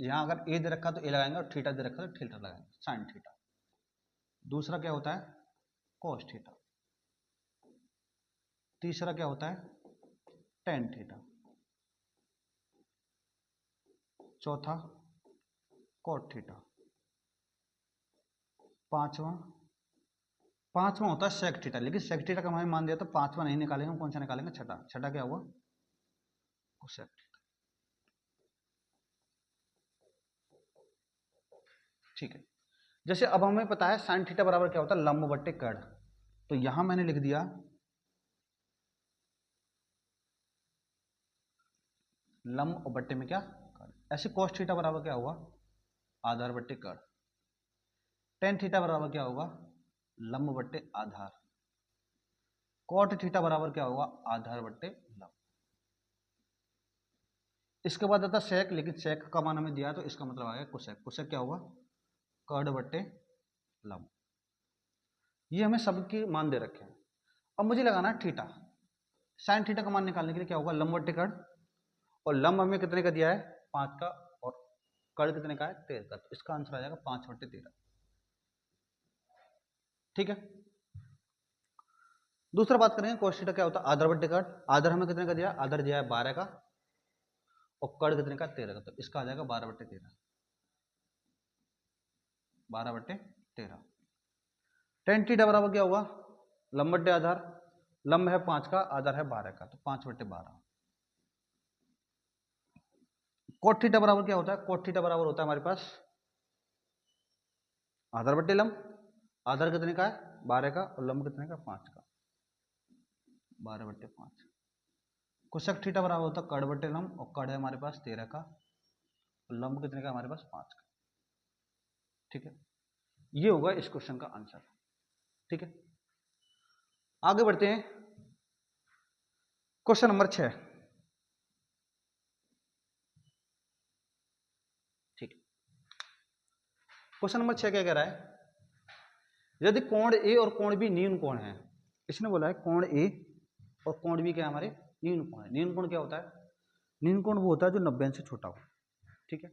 यहाँ अगर ए दे रखा तो ए लगाएंगे और थीटा दे रखा तो थीटा लगाएंगे, साइन थीटा। दूसरा क्या होता है? Cos theta. तीसरा क्या होता है? Tan theta. चौथा कोट थीटा। पांचवा होता है सेक थीटा। लेकिन सेक थीटा का हमें मान दिया तो पांचवा नहीं निकालेंगे, हम कौन सा निकालेंगे? छठा। छठा क्या हुआ? Cosec theta. ठीक है, जैसे अब हमें पता है साइन थीटा बराबर क्या होता है? लंब बट्टे कर्ण। तो यहां मैंने लिख दिया लंब और बट्टे में क्या? कर्ण। ऐसे कोस थीटा बराबर क्या होगा? आधार बट्टे कर्ण। टेन थीटा बराबर क्या होगा? लंब बट्टे आधार। कॉट थीटा बराबर क्या होगा? आधार बट्टे लंब। इसके बाद आता सेक, लेकिन सेक का मान हमें दिया तो इसका मतलब आ गया कोसेक। कोसेक क्या होगा? कर्ण बट्टे लंब। ये हमें सबके मान दे रखे हैं। अब मुझे लगाना है थीटा। साइन थीटा का मान निकालने के लिए क्या होगा? लंब बट्टे कर्ण। और लंब हमें कितने का दिया है? 5 का। और कर्ण कितने का है? 13 का। तो इसका आंसर आ जाएगा 5/13। ठीक है, दूसरा बात करेंगे कोस थीटा क्या होता है? आधार बट्टे कर्ण। आधार हमें कितने का दिया? आधार दिया है 12 का और कर्ण कितने का? 13 का। तो इसका आ जाएगा 12/13। 12/13। टेन थीटा बराबर क्या होगा? लंब बट्टे आधार। लंब है 5 का, आधार है 12 का, तो 5/12। कोट थीटा बराबर क्या होता है? कोट थीटा बराबर होता है हमारे पास आधार बट्टे लंब। आधार कितने का है? 12 का और लंब कितने का? 5 का। 12/5। कोसेक थीटा बराबर होता है कर्ण बट्टे लंब और कर्ण है हमारे पास 13 का और लंब कितने का? हमारे पास 5 का। ठीक है, ये होगा इस क्वेश्चन का आंसर। ठीक है, आगे बढ़ते हैं। Question number 6। क्वेश्चन नंबर 6 क्या कह रहा है, यदि कोण ए और कोण बी न्यून कोण है। इसने बोला है कोण ए और कोण बी क्या हमारे न्यून कोण है। न्यून कोण क्या होता है, न्यून कोण वो होता है जो 90 से छोटा हो, ठीक है।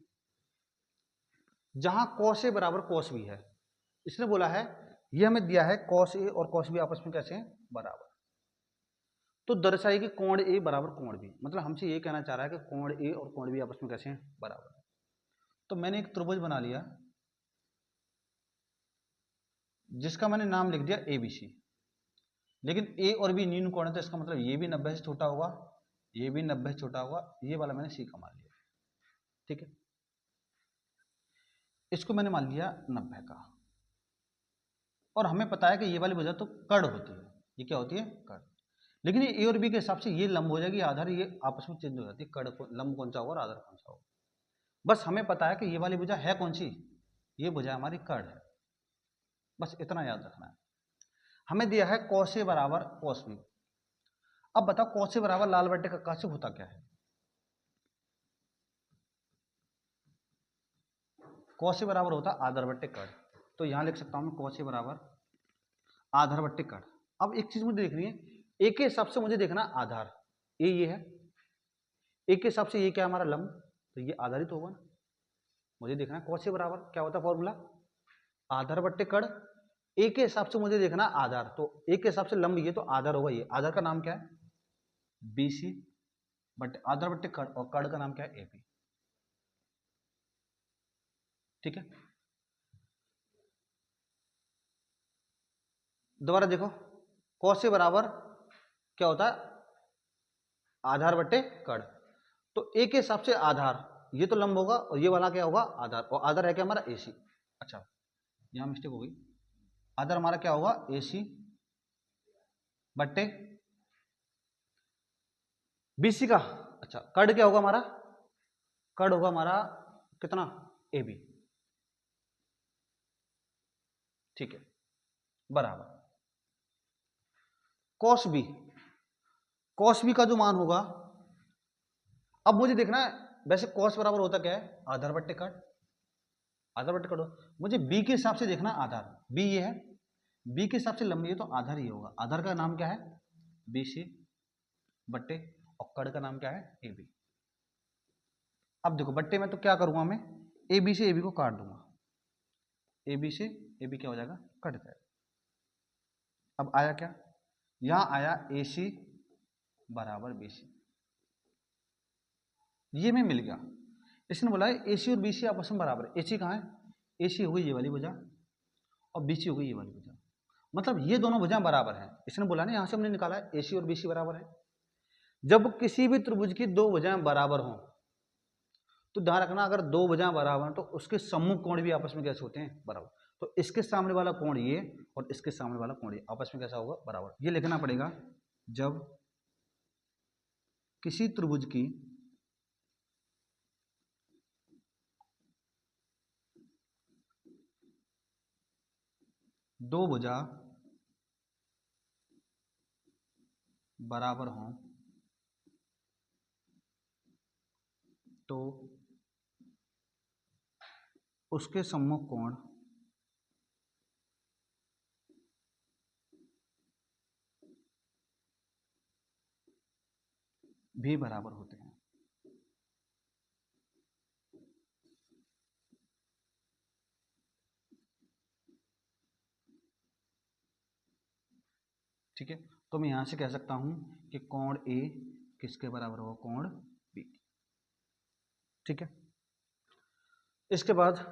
जहां कॉस ए बराबर कॉस बी है, इसने बोला है ये हमें दिया है कॉस ए और कॉस बी आपस में कैसे हैं, बराबर। तो दर्शाइए कि कोण ए बराबर कोण बी, मतलब हमसे ये कहना चाह रहा है कि कोण ए और कोण बी आपस में कैसे हैं, बराबर। तो मैंने एक त्रिभुज बना लिया जिसका मैंने नाम लिख दिया ए बी सी, लेकिन ए और बी न्यून कोण है तो इसका मतलब ये भी 90 से छोटा होगा, ये भी 90 से छोटा होगा, ये वाला मैंने सी का मान लिया, ठीक है। इसको मैंने मान लिया 90 का, और हमें पता है कि ये वाली भुजा तो कर्ण होती है, ये क्या होती है, कर्ण। लेकिन ये ए और बी के हिसाब से ये लंब हो जाएगी, आधार ये आपस में चेंज हो जाती है, कर्ण लंब कौन सा होगा और आधार कौन सा होगा। बस हमें पता है कि ये वाली भुजा है कौन सी, ये भुजा हमारी कर्ण है, बस इतना याद रखना है। हमें दिया है कॉस ए बराबर कॉस बी। अब बताओ कॉस ए बराबर लाल बट्टे कक्का से होता क्या है। कॉस ए बराबर होता आधार बट्टे कर्ण, तो यहां लिख सकता हूं मैं कॉस ए बराबर आधार बट्टे कर्ण। अब एक चीज मुझे देखनी है, ए के हिसाब से मुझे देखना आधार, ए ये है, ए के हिसाब से ये क्या हमारा लंब, तो ये आधारित तो होगा ना। मुझे देखना है कॉस ए बराबर क्या होता है फॉर्मूला, आधार बट्टे कर्ण। ए के हिसाब से मुझे देखना आधार, तो ए के हिसाब से लंब ये तो आधार होगा, ये आधार का नाम क्या है, बीसी बट्टे आधार बट्टे कर्ण, और कर्ण का नाम क्या है, एपी, ठीक है। दोबारा देखो, कॉस ए बराबर क्या होता है, आधार बट्टे कर्ण। तो ए के हिसाब से आधार ये तो लंब होगा, और ये वाला क्या होगा, आधार, और आधार है क्या हमारा एसी। अच्छा यहां मिस्टेक हो गई, आधार हमारा क्या होगा, एसी बट्टे बीसी का। अच्छा कर्ण क्या होगा हमारा, कर्ण होगा हमारा कितना, ए बी, ठीक है, बराबर कॉस बी। कॉस बी का जो मान होगा, अब मुझे देखना है वैसे कॉस बराबर होता क्या है, आधार बट्टे कर्ण, आधार बट्टे कर्ण। मुझे बी के हिसाब से देखना आधार, बी ये है, बी के हिसाब से लंबी है तो आधार ये होगा, आधार का नाम क्या है, बी सी बट्टे, और कर्ण का नाम क्या है, ए बी। अब देखो बट्टे में तो क्या करूंगा मैं, ए बी से ए बी को काट दूंगा, ए बी से ए बी क्या हो जाएगा, कट जाएगा। अब आया क्या, यहां आया ए सी बराबर बी सी, ये में मिल गया। इसने बोला है ए सी और बी सी आपस में बराबर है, ए सी कहाँ है, ए सी हो गई ये वाली भुजा, और बी सी हो गई ये वाली भुजा, मतलब ये दोनों भुजाएं बराबर हैं। इसने बोला ना, यहां से हमने निकाला है ए सी और बी सी बराबर है। जब किसी भी त्रिभुज की दो भुजाएं बराबर हों, तो ध्यान रखना अगर दो भुजाएं बराबर हैं तो उसके सम्मुख कोण भी आपस में कैसे होते हैं, बराबर। तो इसके सामने वाला कोण ये और इसके सामने वाला कोण ये आपस में कैसा होगा, बराबर। ये लिखना पड़ेगा, जब किसी त्रिभुज की दो भुजा बराबर हों तो उसके सम्मुख कोण भी बराबर होते हैं। ठीक है, तो मैं यहां से कह सकता हूं कि कोण ए किसके बराबर होगा, कोण बी, ठीक है। इसके बाद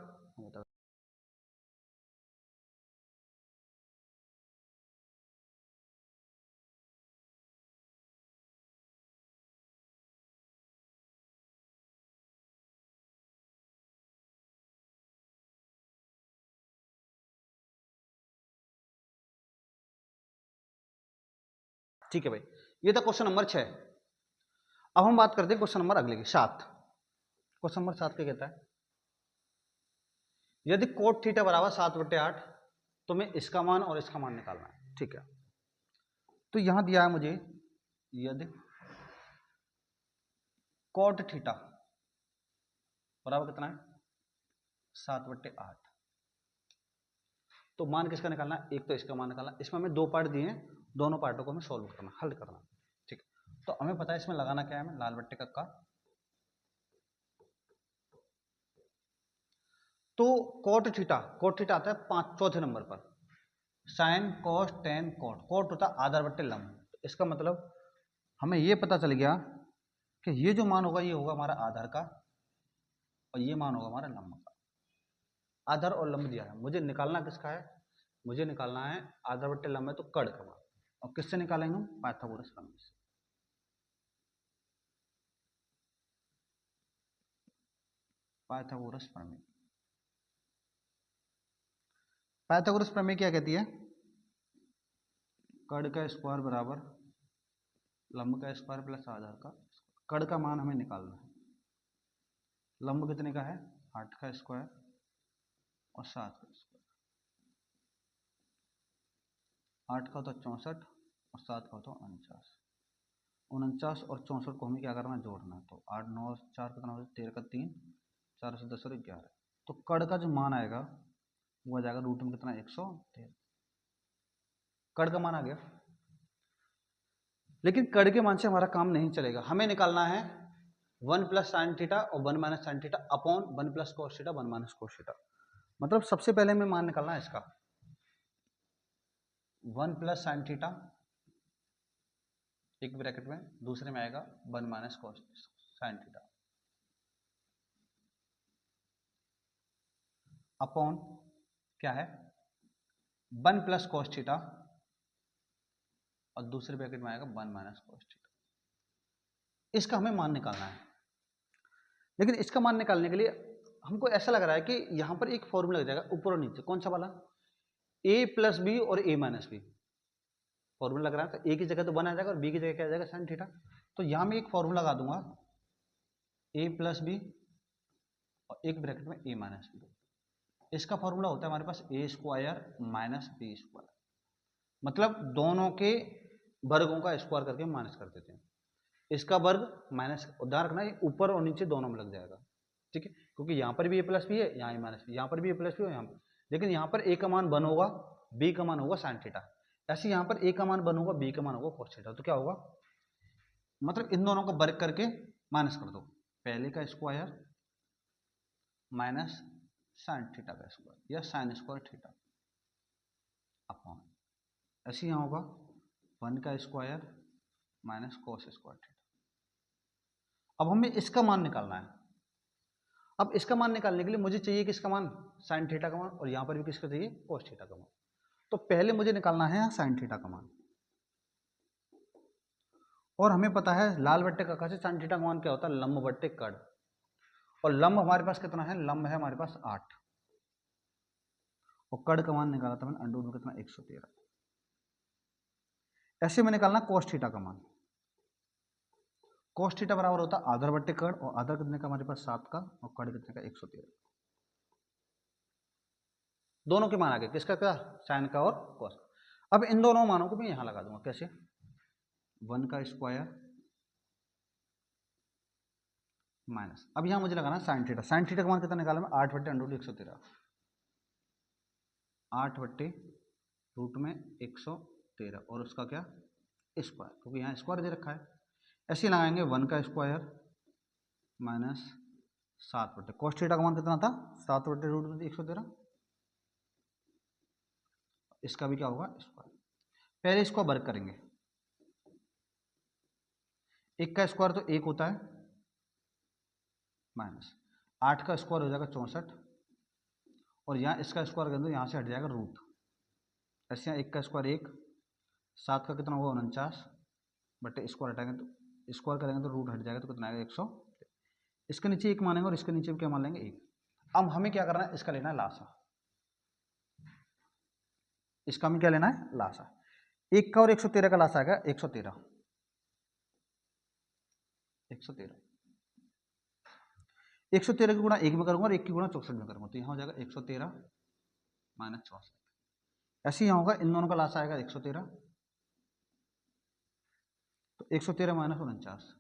ठीक है भाई, ये था क्वेश्चन नंबर 6। अब हम बात करते हैं क्वेश्चन नंबर अगले की 7। क्वेश्चन नंबर 7 क्या कहता है, यदि कोट थीटा बराबर 7/8, तो मैं इसका मान और इसका मान निकालना है, ठीक है। तो यहां दिया है मुझे, यदि कोट थीटा बराबर कितना है, 7/8, तो मान किसका निकालना है, एक तो इसका मान निकालना। इसमें हमें 2 पार्ट दिए हैं, दोनों पार्टों को हमें सॉल्व करना, हल करना। ठीक, तो हमें पता है इसमें लगाना क्या है, हमें लाल बट्टे का। तो कोट थीटा आता है चौथे नंबर पर। Sine cos tan cot, cot होता है आधार बट्टे लंब। तो इसका मतलब हमें ये पता चल गया कि ये जो मान होगा ये होगा हमारा आधार का, और ये मान होगा हमारा लंब का। आधार और लंब दिया है, मुझे निकालना किसका है, मुझे निकालना है आधार बट्टे लंब है तो कड़ का मान। और किससे निकालेंगे हम, पाइथागोरस प्रमेय से। पाइथागोरस प्रमेय, पाइथागोरस प्रमेय क्या कहती है, कड़ का स्क्वायर बराबर लंब का स्क्वायर प्लस आधार का। कड़ का मान हमें निकालना है, लंब कितने का है 8 का स्क्वायर और 7 का स्क्वायर। 8 का होता 64 और 7 का होता 49। 49 और 64 को हमें क्या करना है, जोड़ना है। तो 8 9 4 कितना हो, 13 का 3, 4 से 10 और 11। तो कड़ का जो मान आएगा वो आ जाएगा रूट में कितना 113। कड़ का मान आ गया। लेकिन कड़ के मान से हमारा काम नहीं चलेगा, हमें निकालना है 1 प्लस साइन थीटा और 1 minus sine theta upon 1 plus cos theta 1 minus cos theta. मतलब सबसे पहले हमें मान निकालना है इसका 1 प्लस साइन थीटा एक ब्रैकेट में, दूसरे में आएगा 1 minus cos sine theta upon क्या है 1 प्लस कोस थीटा और दूसरे ब्रैकेट में आएगा 1 माइनस कोस थीटा। इसका हमें मान निकालना है। लेकिन इसका मान निकालने के लिए हमको ऐसा लग रहा है कि यहां पर एक फॉर्मूला लग जाएगा ऊपर और नीचे। कौन सा वाला, a प्लस बी और a माइनस बी फॉर्मूला लग रहा है। तो a की जगह तो 1 आ जाएगा और b की जगह क्या आ जाएगा साइन थीटा। तो यहां मैं एक फॉर्मूला लगा दूंगा a प्लस बी और एक ब्रैकेट में a माइनस बी। इसका फॉर्मूला होता है हमारे पास a square minus b square, मतलब दोनों के वर्गों का स्क्वायर करके माइनस कर देते हैं। इसका वर्ग माइनस, ध्यान रखना ये ऊपर और नीचे दोनों में लग जाएगा, ठीक है, क्योंकि यहाँ पर भी a प्लस बी है, यहाँ a माइनस बी, यहाँ पर भी a प्लस बी है यहाँ पर। लेकिन यहाँ पर a का मान 1 होगा, b का मान होगा साइन थीटा। ऐसे यहाँ पर a का मान 1 होगा, b का मान होगा कोस थीटा। तो क्या होगा, मतलब इन दोनों को वर्ग करके माइनस कर दो, पहले का स्क्वायर माइनस साइन थीटा का स्क्वायर या साइन स्क्वायर थीटा अपॉन, ऐसे यहाँ होगा 1 का square minus cos square theta. अब हमें इसका मान निकालना है। अब इसका मान निकालने के लिए मुझे चाहिए किसका मान, साइन थीटा का मान, और यहाँ पर भी किसका चाहिए, कोस थीटा का मान। तो पहले मुझे निकालना है साइन थीटा का मान, और हमें पता है लाल बट्टे कक्का से साइन थीटा का मान क्या होता है, लंब बट्टे कड़। और लंब हमारे पास कितना है, लंब है हमारे पास 8 और कड़ का मान निकाला था मैंने अंडर रूट में कितना 113। ऐसे में निकालना कोस थीटा का मान। कोस थीटा बराबर होता है आधार बट्टे कड़, और आधार कितने का हमारे पास 7 का और कड़ कितने का 113। दोनों के मान आ गए, किसका क्या, साइन का और कोस। अब इन दोनों मानों को मैं यहां लगा दूंगा, कैसे 1 का स्क्वायर माइनस, अब यहां मुझे लगाना साइन थीटा। साइन थीटा का मान कितना निकाला मैं 8 बट्टे अंडर रूट 113, 8 बट्टे रूट में 113 और उसका क्या स्क्वायर, क्योंकि यहाँ स्क्वायर दे रखा है। ऐसे लगाएंगे 1 का स्क्वायर माइनस 7 बट्टे कोस थीटा का मान कितना था 7 बट्टे रूट में 113, इसका भी क्या होगा स्क्वायर। पहले इसको वर्ग करेंगे, 1 का स्क्वायर तो 1 होता है माइनस 8 का स्क्वायर हो जाएगा 64, और यहाँ इसका स्क्वायर करेंगे तो यहाँ से हट जाएगा रूट। ऐसे यहाँ 1 का स्क्वायर 1, 7 का कितना होगा 49 बट्टे स्क्वायर हटाएंगे तो स्क्वायर करेंगे तो रूट हट जाएगा तो कितना आएगा 100। इसके नीचे 1 मानेंगे और इसके नीचे भी क्या मान लेंगे 1। अब हमें क्या करना है, इसका लेना है लासा। इसका हमें क्या लेना है लासा। 1 का और 113 का लासा आएगा 113, 113 113 की गुणा 1 में करूंगा और 1 की गुणा 64 में करूंगा, तो यहाँ हो जाएगा 113 माइनस 64। ऐसे यहाँ होगा, इन दोनों का लासा आएगा 113, तो 113 माइनस 49,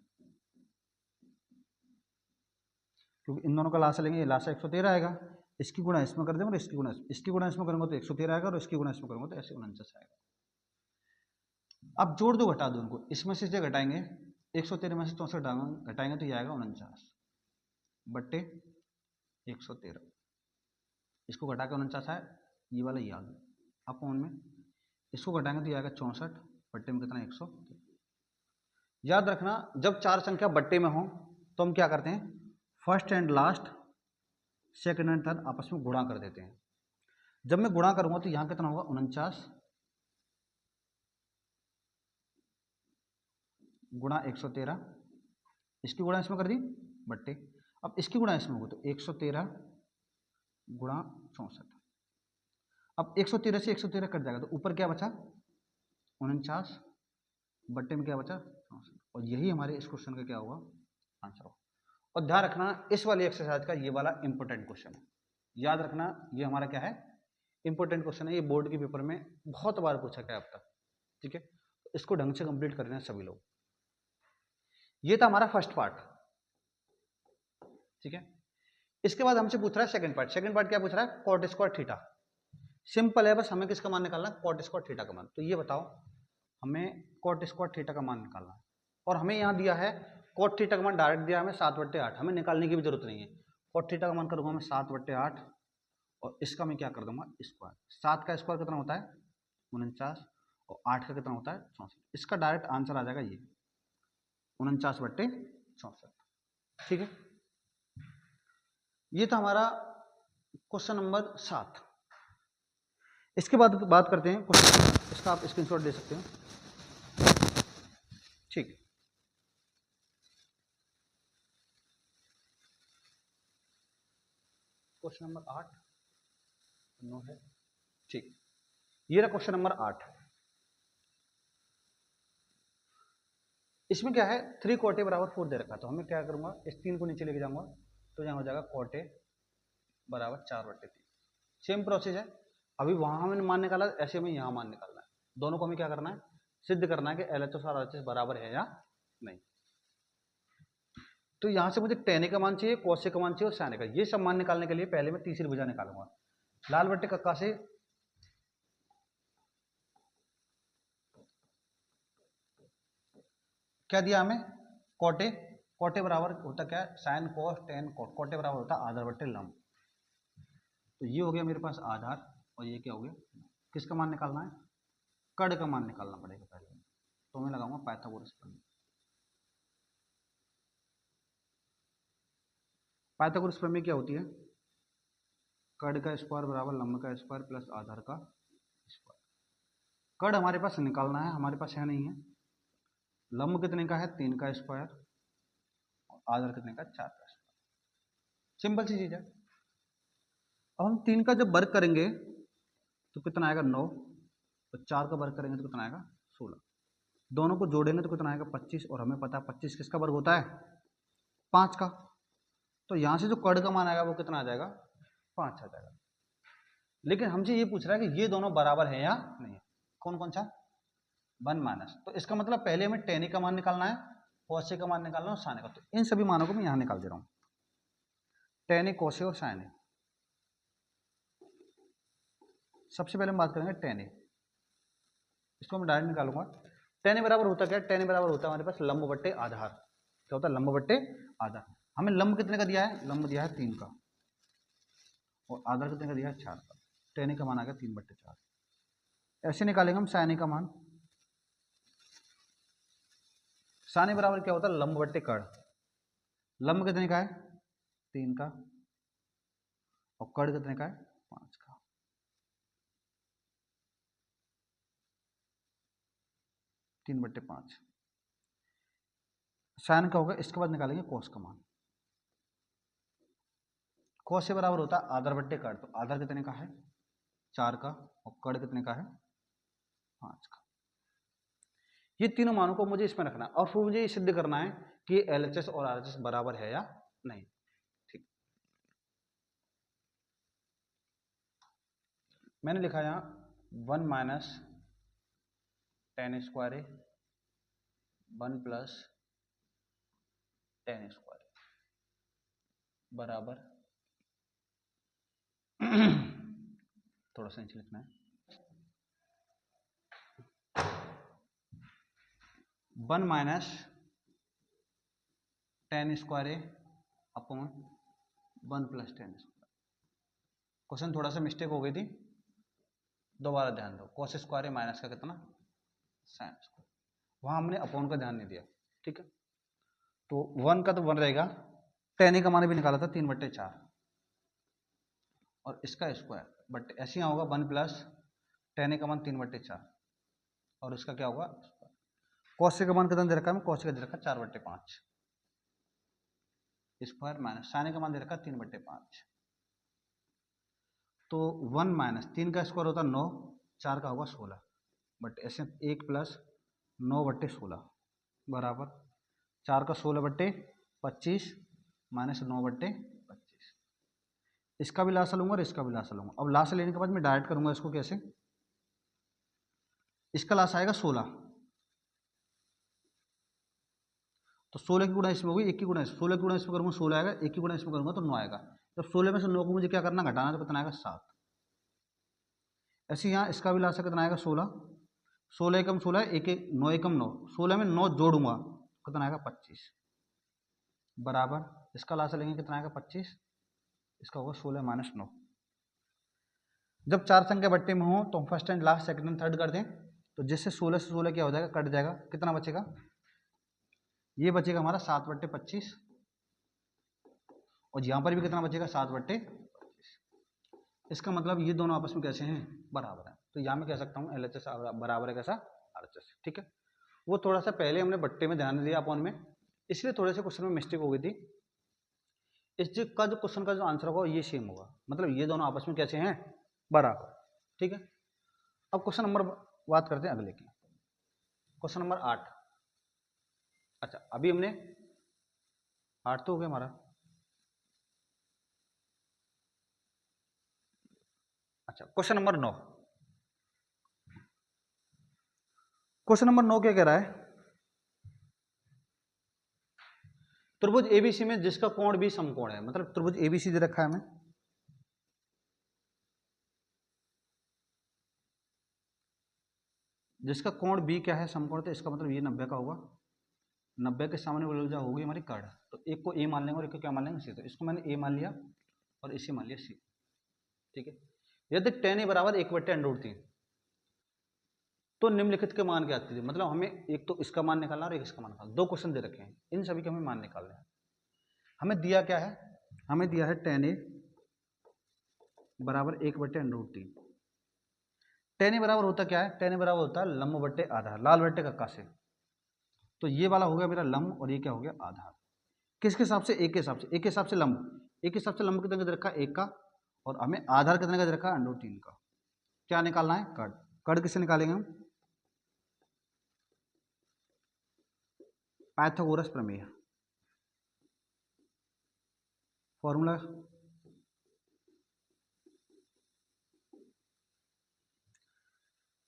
क्योंकि इन दोनों का लासा लेंगे, ये लासा 113 आएगा, इसकी गुणा इसमें कर देंगे और इसकी गुणा इसमें करेंगे तो 113 आएगा, और इसकी गुणा इसमें करेंगे तो ऐसे 49 आएगा। अब जोड़ दो घटा दो उनको, इसमें से घटाएंगे 113 में से 64 घटाएंगे तो ये आएगा 49 बट्टे 113। इसको घटा के 49 आए, ये वाला ये आ गया अपॉन में, इसको घटाएंगे तो ये आएगा 64 बट्टे में कितना 100। याद रखना जब चार संख्या बट्टे में हो तो हम क्या करते हैं, first and last second and third आपस में गुणा कर देते हैं। जब मैं गुणा करूंगा तो यहां कितना होगा 49 गुणा 113, इसकी गुणा इसमें कर दी बट्टे, अब इसकी गुणा इसमें होगा तो 113 गुणा 64। अब 113 से 113 कट जाएगा तो ऊपर क्या बचा 49 बट्टे में क्या बचा 64, और यही हमारे इस क्वेश्चन का क्या होगा आंसर होगा। और ध्यान रखना इस वाली एक्सरसाइज का ये वाला इंपॉर्टेंट क्वेश्चन है, याद रखना ये हमारा क्या है इंपॉर्टेंट क्वेश्चन है, ये बोर्ड के पेपर में बहुत बार पूछा गया अब तक, ठीक है। तो इसको ढंग से कंप्लीट कर लेना सभी लोग। ये था हमारा फर्स्ट पार्ट, ठीक है। इसके बाद हमसे पूछ रहा है सेकंड पार्ट। सेकंड पार्ट क्या पूछ रहा है, कॉट स्क्वायर थीटा। सिंपल है, बस हमें किसका मान निकालना है, कॉट स्क्वायर थीटा का मान। तो ये बताओ हमें कॉट स्क्वायर थीटा का मान निकालना है, और हमें यहाँ दिया है कॉट थीटा का मान डायरेक्ट दिया हमें 7/8, हमें निकालने की भी जरूरत नहीं है। कॉट थीटा का मान करूंगा मैं 7/8, और इसका मैं क्या कर दूंगा स्क्वायर। 7 का स्क्वायर कितना होता है 49, और 8 का कितना होता है 64। इसका डायरेक्ट आंसर आ जाएगा ये 49/64, ठीक है। ये था हमारा क्वेश्चन नंबर 7। इसके बाद बात करते हैं क्वेश्चन, इसका आप स्क्रीनशॉट दे सकते हो, ठीक। क्वेश्चन नंबर 8 9 है, ठीक। ये रहा क्वेश्चन नंबर 8। इसमें क्या है 3 कॉटे बराबर 4 दे रखा, तो हमें क्या करूंगा इस 3 को नीचे लेके जाऊंगा, तो यहाँ हो जाएगा कॉटे बराबर 4/3। सेम प्रोसेस है, अभी वहां हमें मान निकाला, ऐसे में यहाँ मान निकालना है। दोनों को हमें क्या करना है सिद्ध करना है कि LHS और RHS बराबर है या नहीं। तो यहाँ से मुझे tan A का मान चाहिए, cos A का मान चाहिए और sin A का। ये सब मान निकालने के लिए पहले मैं तीसरी भुजा निकालूंगा। लाल बट्टे कक्का से क्या दिया हमें कोटे, कोटे बराबर होता क्या है साइन कोस टेन कोट, कोटे बराबर होता है आधार बट्टे लंब। तो ये हो गया मेरे पास आधार, और ये क्या हो गया किसका मान निकालना है कड़ का मान निकालना पड़ेगा पहले। तो मैं लगाऊंगा पाइथागोरस प्रमेय। पाइथागोरस प्रमेय क्या होती है, कड़ का स्क्वायर बराबर लंब का स्क्वायर प्लस आधार का स्क्वायर। कड़ हमारे पास निकालना है, हमारे पास है नहीं है। लंब कितने का है 3 का स्क्वायर, और आधार कितने का 4 का स्क्वायर। सिंपल सी चीज है। अब हम 3 का जब वर्ग करेंगे तो कितना आएगा 9, और 4 का वर्ग करेंगे तो कितना आएगा 16। दोनों को जोड़ेंगे तो कितना आएगा 25, और हमें पता है 25 किसका वर्ग होता है 5 का। तो यहाँ से जो कड़ का मान आएगा वो कितना आ जाएगा 5 आ जाएगा। लेकिन हमसे ये पूछ रहा है कि ये दोनों बराबर है या नहीं, कौन कौन सा 1 माइनस। तो इसका मतलब पहले हमें tan A का मान निकालना है, cos A का मान निकालना है और sin A का। तो इन सभी मानों को मैं यहाँ निकाल दे रहा हूँ, tan A cos A और sin A। सबसे पहले हम बात करेंगे tan A, इसको मैं डायरेक्ट निकालूंगा। tan A बराबर होता क्या है, tan A बराबर होता है हमारे पास लंब बट्टे आधार। क्या होता है लंब बट्टे आधार। हमें लंब कितने का दिया है, लंब दिया है 3 का, और आधार कितने का दिया है 4 का। tan A का मान आ गया 3/4। ऐसे निकालेंगे हम sin A का मान। sin A बराबर क्या होता है लंब बट्टे कड़। लंब कितने का है 3 का, और कड़ कितने का है 5 का। तीन बट्टे 5 साइन का होगा। इसके बाद निकालेंगे कोस का मान। कोस से बराबर होता है आधार बट्टे कड़। तो आधार कितने का है 4 का, और कड़ कितने का है 5 का। ये तीनों मानों को मुझे इसमें रखना है, और फिर मुझे ये सिद्ध करना है कि LHS और RHS बराबर है या नहीं। ठीक, मैंने लिखा यहाँ 1 minus tan square A 1 plus tan square बराबर थोड़ा सा नीचे लिखना है, 1 minus tan square A upon 1 plus tan square. Question थोड़ा सा मिस्टेक हो गई थी, दोबारा ध्यान दो। कॉस स्क्वायर ए माइनस का कितना, साइन स्क्वायर, वहां हमने अपॉन का ध्यान नहीं दिया, ठीक है। तो 1 का तो 1 रहेगा, टेन ए का मान भी निकाला था 3/4 और इसका स्क्वायर, बट ऐसे यहाँ होगा 1 प्लस टेन ए का मान 3/4 और इसका क्या होगा, कॉस का मान कितना दे रखा है, कॉस का दे रखा 4/5 स्क्वायर माइनस साइन का मान दे रखा 3/5। तो 1 माइनस 3 का स्क्वायर होता 9, 4 का होगा 16, बट ऐसे 1 प्लस 9/16 बराबर 4 का 16/25 माइनस 9/25। इसका भी लासा लूंगा और इसका भी लासा लूंगा। अब लासा लेने के बाद मैं डायरेक्ट करूंगा इसको कैसे, इसका लासा आएगा 16, तो 16 की गुणा इसमें होगी, 1 की गुणा 16 की गुणा इसमें करूंगा 16 आएगा, 1 की गुणा इसमें करूंगा तो 9 आएगा। जब 16 में से 9 को मुझे क्या करना, घटाना, तो कितना आएगा 7। ऐसे यहाँ इसका भी लासा कितना आएगा 16, 16 एकम 16 है, 9 एकम 9, 16 में 9 जोड़ूंगा कितना आएगा 25 बराबर, इसका लासा लेंगे कितना आएगा 25, इसका होगा 16 माइनस 9। जब चार संख्या बट्टे में हो तो हम first and last second and third कर दें, तो जिससे 16 से 16 क्या हो जाएगा, कट जाएगा, कितना बचेगा, ये बचेगा हमारा 7/25 और यहाँ पर भी कितना बचेगा 7/25। इसका मतलब ये दोनों आपस में कैसे हैं, बराबर है। तो यहाँ मैं कह सकता हूँ LHS बराबर है कैसा, RHS, ठीक है। वो थोड़ा सा पहले हमने बट्टे में ध्यान दिया अपॉन में, इसलिए थोड़े से क्वेश्चन में मिस्टेक हो गई थी। इस का जो क्वेश्चन का जो आंसर होगा ये सेम होगा, मतलब ये दोनों आपस में कैसे हैं, बराबर, ठीक है। अब क्वेश्चन नंबर बात करते हैं अगले की, क्वेश्चन नंबर 8। अच्छा अभी हमने 8 तो हो गया हमारा। अच्छा क्वेश्चन नंबर 9, क्वेश्चन नंबर 9 क्या कह रहा है, त्रिभुज एबीसी में जिसका कोण भी समकोण है, मतलब त्रिभुज एबीसी दे रखा है हमें, जिसका कोण बी क्या है, समकोण, तो इसका मतलब ये 90 का होगा। 90 के सामने वाली भुजा होगी हमारी कर्ण, तो एक को ए मान लेंगे और एक को क्या मान लेंगे सी। तो इसको मैंने ए मान लिया और इसे मान लिया सी, ठीक है। यदि tan a बराबर 1/√3 तो निम्नलिखित के मान क्या आते थे, मतलब हमें एक तो इसका मान निकालना और एक इसका मान निकालना, दो क्वेश्चन दे रखे हैं, इन सभी के हमें मान निकालने हैं। हमें दिया क्या है, हमें दिया है tan a बराबर 1/√3। tan a बराबर होता क्या है, tan a बराबर होता है लंब बट्टे आधार, लाल बट्टे कक्का से। तो ये वाला हो गया मेरा लंब और ये क्या हो गया आधार, किसके हिसाब से, एक के हिसाब से, एक के हिसाब से लंब, एक के हिसाब से लंब कितने का दे रखा है, एक का, और हमें आधार कितने का दे रखा है, √3 का। क्या निकालना है, कर्ण। कर्ण किससे निकालेंगे हम, पाइथागोरस प्रमेय, फॉर्मूला,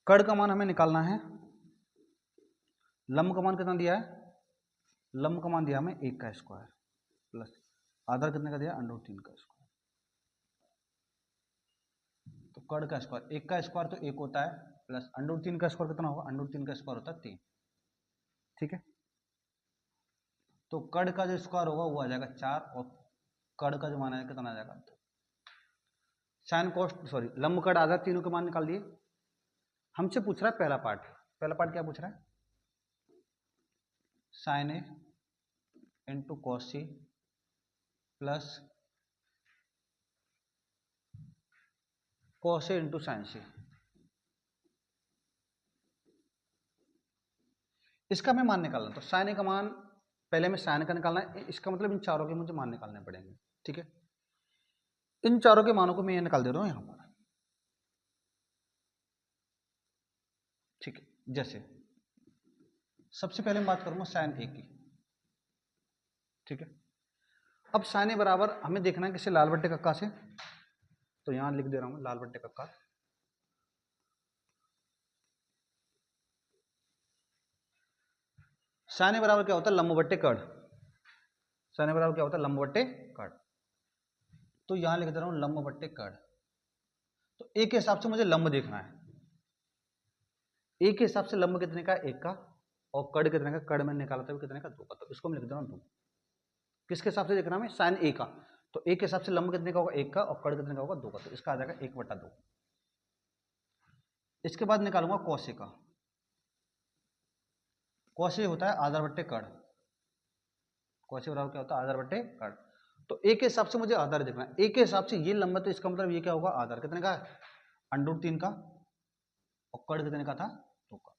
कर्ण का मान हमें निकालना है, लंब का मान कितना दिया है, लंब का मान दिया हमें 1 का स्क्वायर प्लस आधार कितने का दिया, √3 का स्क्वायर। तो कर्ण का स्क्वायर, 1 का स्क्वायर तो 1 होता है, प्लस √3 का स्क्वायर कितना होगा, √3 का स्क्वायर होता है 3, ठीक है। तो कर्ण का जो स्क्वायर होगा वो आ जाएगा 4 और कर्ण का जो मान है कितना आ जाएगा 2। साइन कोस्ट सॉरी लंब कर्ण आधार तीनों के मान निकाल दिए। हमसे पूछ रहा है पहला पार्ट, पहला पार्ट क्या पूछ रहा है, sine A into cos C plus cos A into sine C. इसका मैं मान निकालना, तो साइन ए का मान पहले में साइन का निकालना है, इसका मतलब इन चारों के मुझे मान निकालने पड़ेंगे, ठीक है। इन चारों के मानों को मैं ये निकाल दे रहा हूं यहां पर, ठीक है। जैसे सबसे पहले मैं बात करूंगा साइन ए की, ठीक है। अब साइन ए बराबर हमें देखना है किसे, लाल बट्टे कक्का से, तो यहां लिख दे रहा हूं लाल बट्टे कक्का। साइन ए बराबर क्या होता है, लंब बट्टे कर्ण। साइन ए बराबर क्या होता है, लंब बट्टे कर्ण। तो यहां लिख दे रहा हूं लंब बट्टे कर्ण, तो ए के हिसाब से मुझे लंब देखना है। ए के हिसाब से लंब कितने का, 1 का, और कड़ कितने का, कड़ मैंने निकाला था कितने का, 2 का। तो इसको मैं लिख दे रहा हूँ 2। किसके हिसाब से देखना है, साइन ए का। तो ए के हिसाब से लंब कितने का होगा, 1 का, और कड़ कितने का होगा, 2 का। तो इसका आ जाएगा 1/2। इसके बाद निकालूंगा कॉस ए का। कॉस ए होता है आधार बट्टे कड़। कॉस ए बराबर क्या होता है, आधार बट्टे कड़। तो ए के हिसाब से मुझे आधार देखना है। ए के हिसाब से ये लंबा, तो इसका मतलब ये क्या होगा, आधार कितने का है, √3 का, और कड़ कितने का था, 2 का।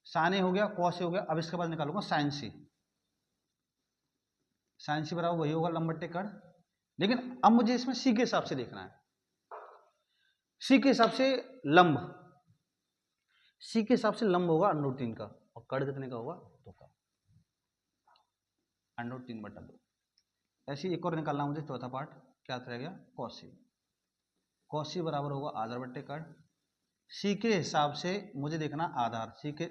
साइन ए हो गया, कॉस ए हो गया। अब इसके बाद निकालूंगा साइन सी। साइन सी बराबर वही होगा लंब बट्टे कड़। लेकिन अब मुझे इसमें सी के हिसाब से देखना है। सी के हिसाब से लंब, सी के हिसाब से लंब होगा √3 का, और कड़ कितने का होगा, 2 का, √3/2। ऐसे ही एक और निकालना मुझे, चौथा पार्ट क्या रह गया, कॉस सी। कॉस सी बराबर होगा आधार बट्टे कड़। सी के हिसाब से मुझे देखना आधार, सी के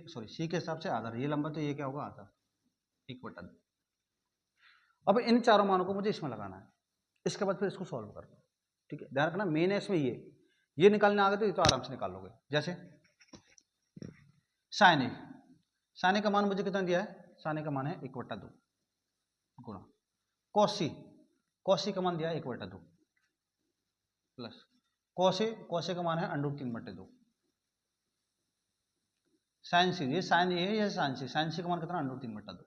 हिसाब से आधार, ये लंबा, तो ये क्या होगा, आधार, 1/2। अब इन चारों मानों को मुझे इसमें लगाना है। इसके बाद फिर इसको सॉल्व करना। ठीक है, ध्यान रखना मेन है इसमें ये निकालने आ गए तो ये तो आराम से निकाल लोगे। जैसे साइन ए, साइन ए का मान मुझे कितना दिया है, साइन ए का मान है 1/2 गुणा कॉस सी का मान दिया है 1/2 प्लस कॉस ए का मान है √3/2। साइन सी, ये साइन ए है, ये साइन सी का मान कितना, √3/2।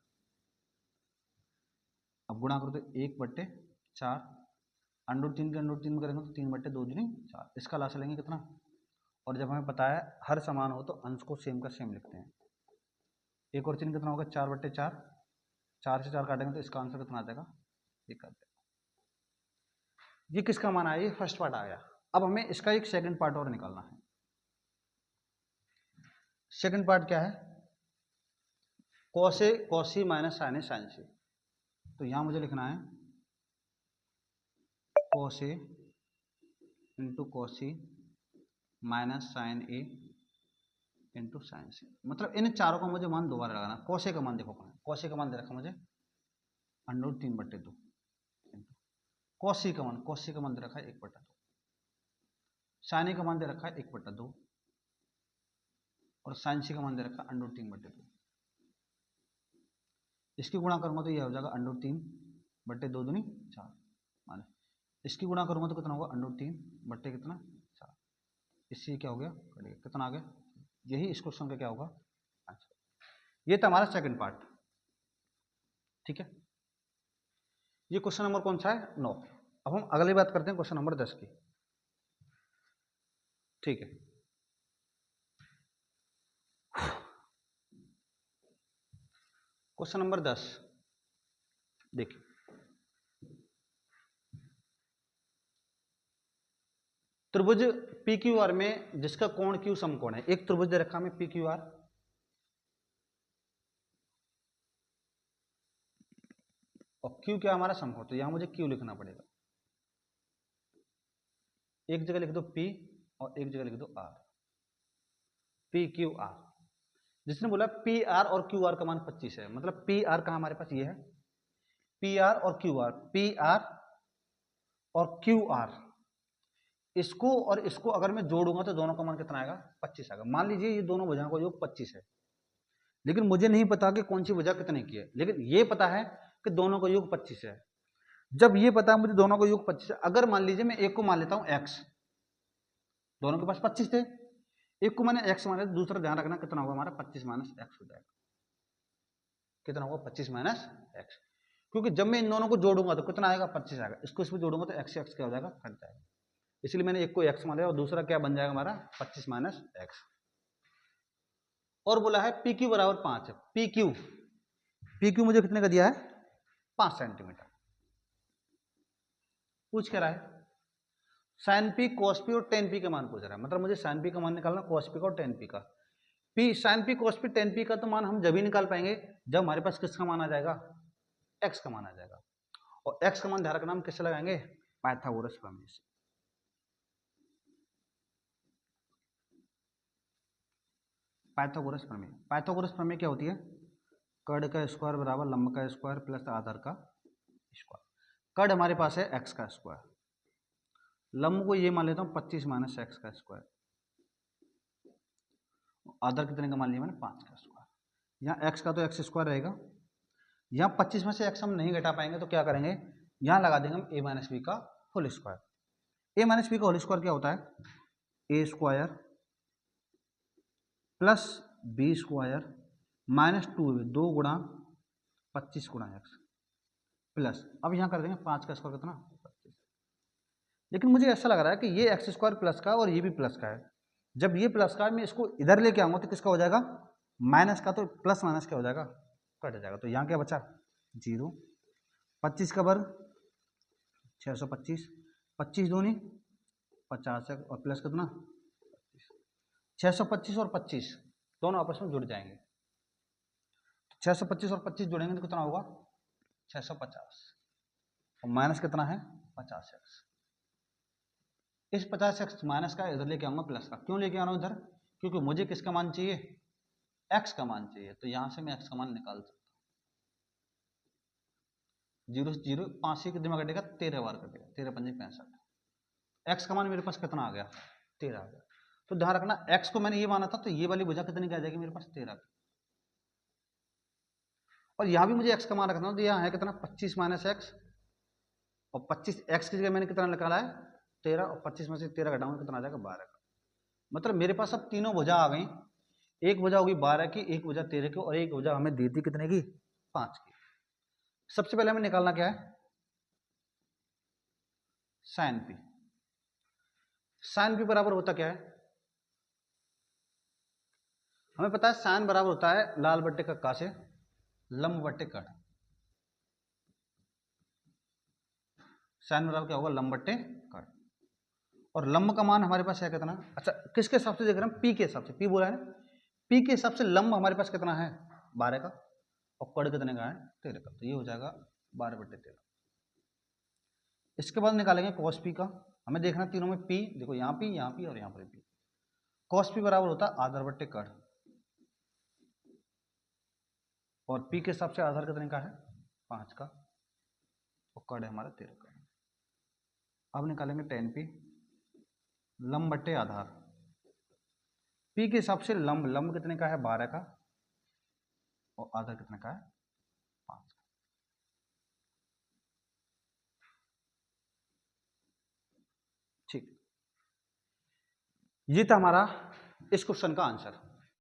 अब गुणा करो तो 1/4, √3 के √3 में करेंगे तो 3/2 दूनी 4। इसका लासा लेंगे कितना, और जब हमें पता है हर समान हो तो अंश को सेम का सेम लिखते हैं। एक और चिन्ह कितना होगा, 4/4, 4 से 4 काटेंगे तो इसका आंसर कितना आ जाएगा, 1 आ जाएगा। ये किसका मान आया, ये फर्स्ट पार्ट आ गया। अब हमें इसका एक सेकंड पार्ट और निकालना है। सेकंड पार्ट क्या है, कॉस सी माइनस साइन सी। तो यहां मुझे लिखना है cos A into cos C minus sign A into sine सी। मतलब इन चारों का मुझे मान दोबारा लगाना। कॉस ए का मान देखो, कॉस ए का मान दे रखा मुझे √3/2। कॉस सी का मान दे रखा है 1/2। साइन ए का मान दे रखा है 1/2, और साइन सी का मान दे रखा है √3/2। इसकी गुणा करूंगा तो ये हो जाएगा √3/2 दूनी 4, माने इसकी गुणा करूंगा तो कितना होगा, √3 कितना 4। इससे क्या हो गया, कितना आ गया, यही इस क्वेश्चन का क्या होगा आंसर। ये था हमारा सेकंड पार्ट। ठीक है, ये क्वेश्चन नंबर कौन सा है, 9। अब हम अगली बात करते हैं क्वेश्चन नंबर 10 की। ठीक है, क्वेश्चन नंबर 10 देखिए, त्रिभुज पी क्यू आर में जिसका कोण क्यू समकोण है। एक त्रिभुज दे रखा हमें पी क्यू आर, और क्यू क्या हमारा समकोण, तो यहां मुझे क्यू लिखना पड़ेगा। एक जगह लिख दो पी और एक जगह लिख दो आर, पी क्यू आर। जिसने बोला पी आर और क्यू आर का मान 25 है, मतलब पी आर कहां हमारे पास ये है, पी आर और क्यू आर, पी आर और क्यू आर, इसको और इसको अगर मैं जोड़ूंगा तो दोनों का मान कितना आएगा, 25 आएगा। मान लीजिए ये दोनों भुजाओं का योग 25 है, लेकिन मुझे नहीं पता कि कौन सी भुजा कितने की है, लेकिन ये पता है कि दोनों का योग 25 है। जब ये पता है मुझे दोनों का योग 25 है, अगर मान लीजिए मैं एक को मान लेता हूं x, दोनों के पास 25 थे, एक को मैंने x मान लिया, दूसरा ध्यान रखना कितना होगा हमारा, 25 माइनस x हो जाएगा। कितना होगा, 25 माइनस x, क्योंकि जब मैं इन दोनों को जोड़ूंगा तो कितना आएगा, 25 आएगा। इसको इसमें जोड़ूंगा तो x से x क्या हो जाएगा, कट जाएगा। इसलिए मैंने एक को x मान लिया और दूसरा क्या बन जाएगा हमारा, 25 माइनस x। और बोला है पी क्यू बराबर 5 है। पी क्यू मुझे कितने का दिया है, 5 सेंटीमीटर। पूछ क्या रहा है, साइन पी कॉस पी और टेन पी का मान पूछ रहा है। मतलब मुझे साइन पी का मान निकालना, कॉस पी का और टेन पी का। P sine p cos p tan p का तो मान हम जब ही निकाल पाएंगे जब हमारे पास किसका मान आ जाएगा, एक्स का मान आ जाएगा। और एक्स का मान ध्यान रखना हम किससे लगाएंगे, पाइथागोरस प्रमेय से। पाइथागोरस प्रमेय क्या होती है, कड़ का स्क्वायर बराबर लंब का स्क्वायर प्लस आधार का स्क्वायर। कड़ हमारे पास है एक्स का स्क्वायर, लंब को ये मान लेता हूँ 25 माइनस एक्स का स्क्वायर, आधार कितने का मान लिया मैंने 5 का स्क्वायर। यहाँ एक्स का तो एक्स स्क्वायर रहेगा, यहाँ 25 में से एक्स हम नहीं घटा पाएंगे तो क्या करेंगे, यहाँ लगा देंगे हम ए माइनस बी का whole square. A minus B का होल स्क्वायर क्या होता है, A square plus B square minus 2 गुणा 25 गुणा एक्स प्लस, अब यहाँ कर देंगे 5 का स्क्वायर कितना 25। लेकिन मुझे ऐसा लग रहा है कि ये एक्स स्क्वायर प्लस का और ये भी प्लस का है, जब ये प्लस का है मैं इसको इधर लेके आऊँगा तो किसका हो जाएगा, माइनस का, तो प्लस माइनस क्या हो जाएगा, कट जाएगा। तो यहाँ क्या बचा 0, 25 का वर्ग 625, 25 दूनी 50 और प्लस कितना 625 और 25 दोनों आपस में जुड़ जाएंगे। 625 और 25 जुड़ेंगे तो कितना होगा 650 और माइनस कितना है 50x। इस 50x माइनस का इधर लेके आऊंगा प्लस का। क्यों लेके आ रहा हूं इधर, क्योंकि मुझे किसका मान चाहिए, x का मान चाहिए। तो यहां से मैं x का मान निकाल सकता हूं। 0 से 0 5 से कितने में कटेगा 13 बार कटेगा, 13 पंजे 65। x का मान मेरे पास कितना आ गया 13 आ गया। तो ध्यान रखना x को मैंने ये माना था, तो ये वाली भुजा कितनी आ जाएगी मेरे पास 13 की। और यहाँ भी मुझे x का मान रखना तो यहाँ है कितना 25 माइनस एक्स, और 25 x की जगह मैंने कितना निकाला है 13, और 25 में से 13 घटाऊंगा कितना आ जाएगा 12 का। मतलब मेरे पास अब तीनों भुजा आ गई, एक भुजा होगी 12 की, एक भुजा 13 की, और एक भुजा हमें दी थी कितने की 5 की। सबसे पहले हमें निकालना क्या है साइन पी। साइन पी बराबर होता क्या है, हमें पता है साइन बराबर होता है लाल बट्टे कक्का से लंब बट्टे कट। साइन बराबर क्या होगा लंब बट्टे कट, और लंब का मान हमारे पास है कितना, अच्छा किसके हिसाब से देख रहे हैं, पी के हिसाब से, पी बोला है ना, पी के हिसाब से लंब हमारे पास कितना है 12 का, और कड़ कितने का है 13 का। तो ये हो जाएगा 12/13। इसके बाद निकालेंगे कॉस पी का। हमें देखना तीनों में पी, देखो यहाँ पी और यहाँ पर पी। कॉस पी बराबर होता है आधार बट्टे कड़, और पी के हिसाब से आधार कितने का है 5 का, और कड़ है हमारा 13 का। अब निकालेंगे टेन पी लंब बट्टे आधार। पी के हिसाब से लंब कितने का है 12 का, और आधार कितने का है 5 का। ठीक, ये था हमारा इस क्वेश्चन का आंसर।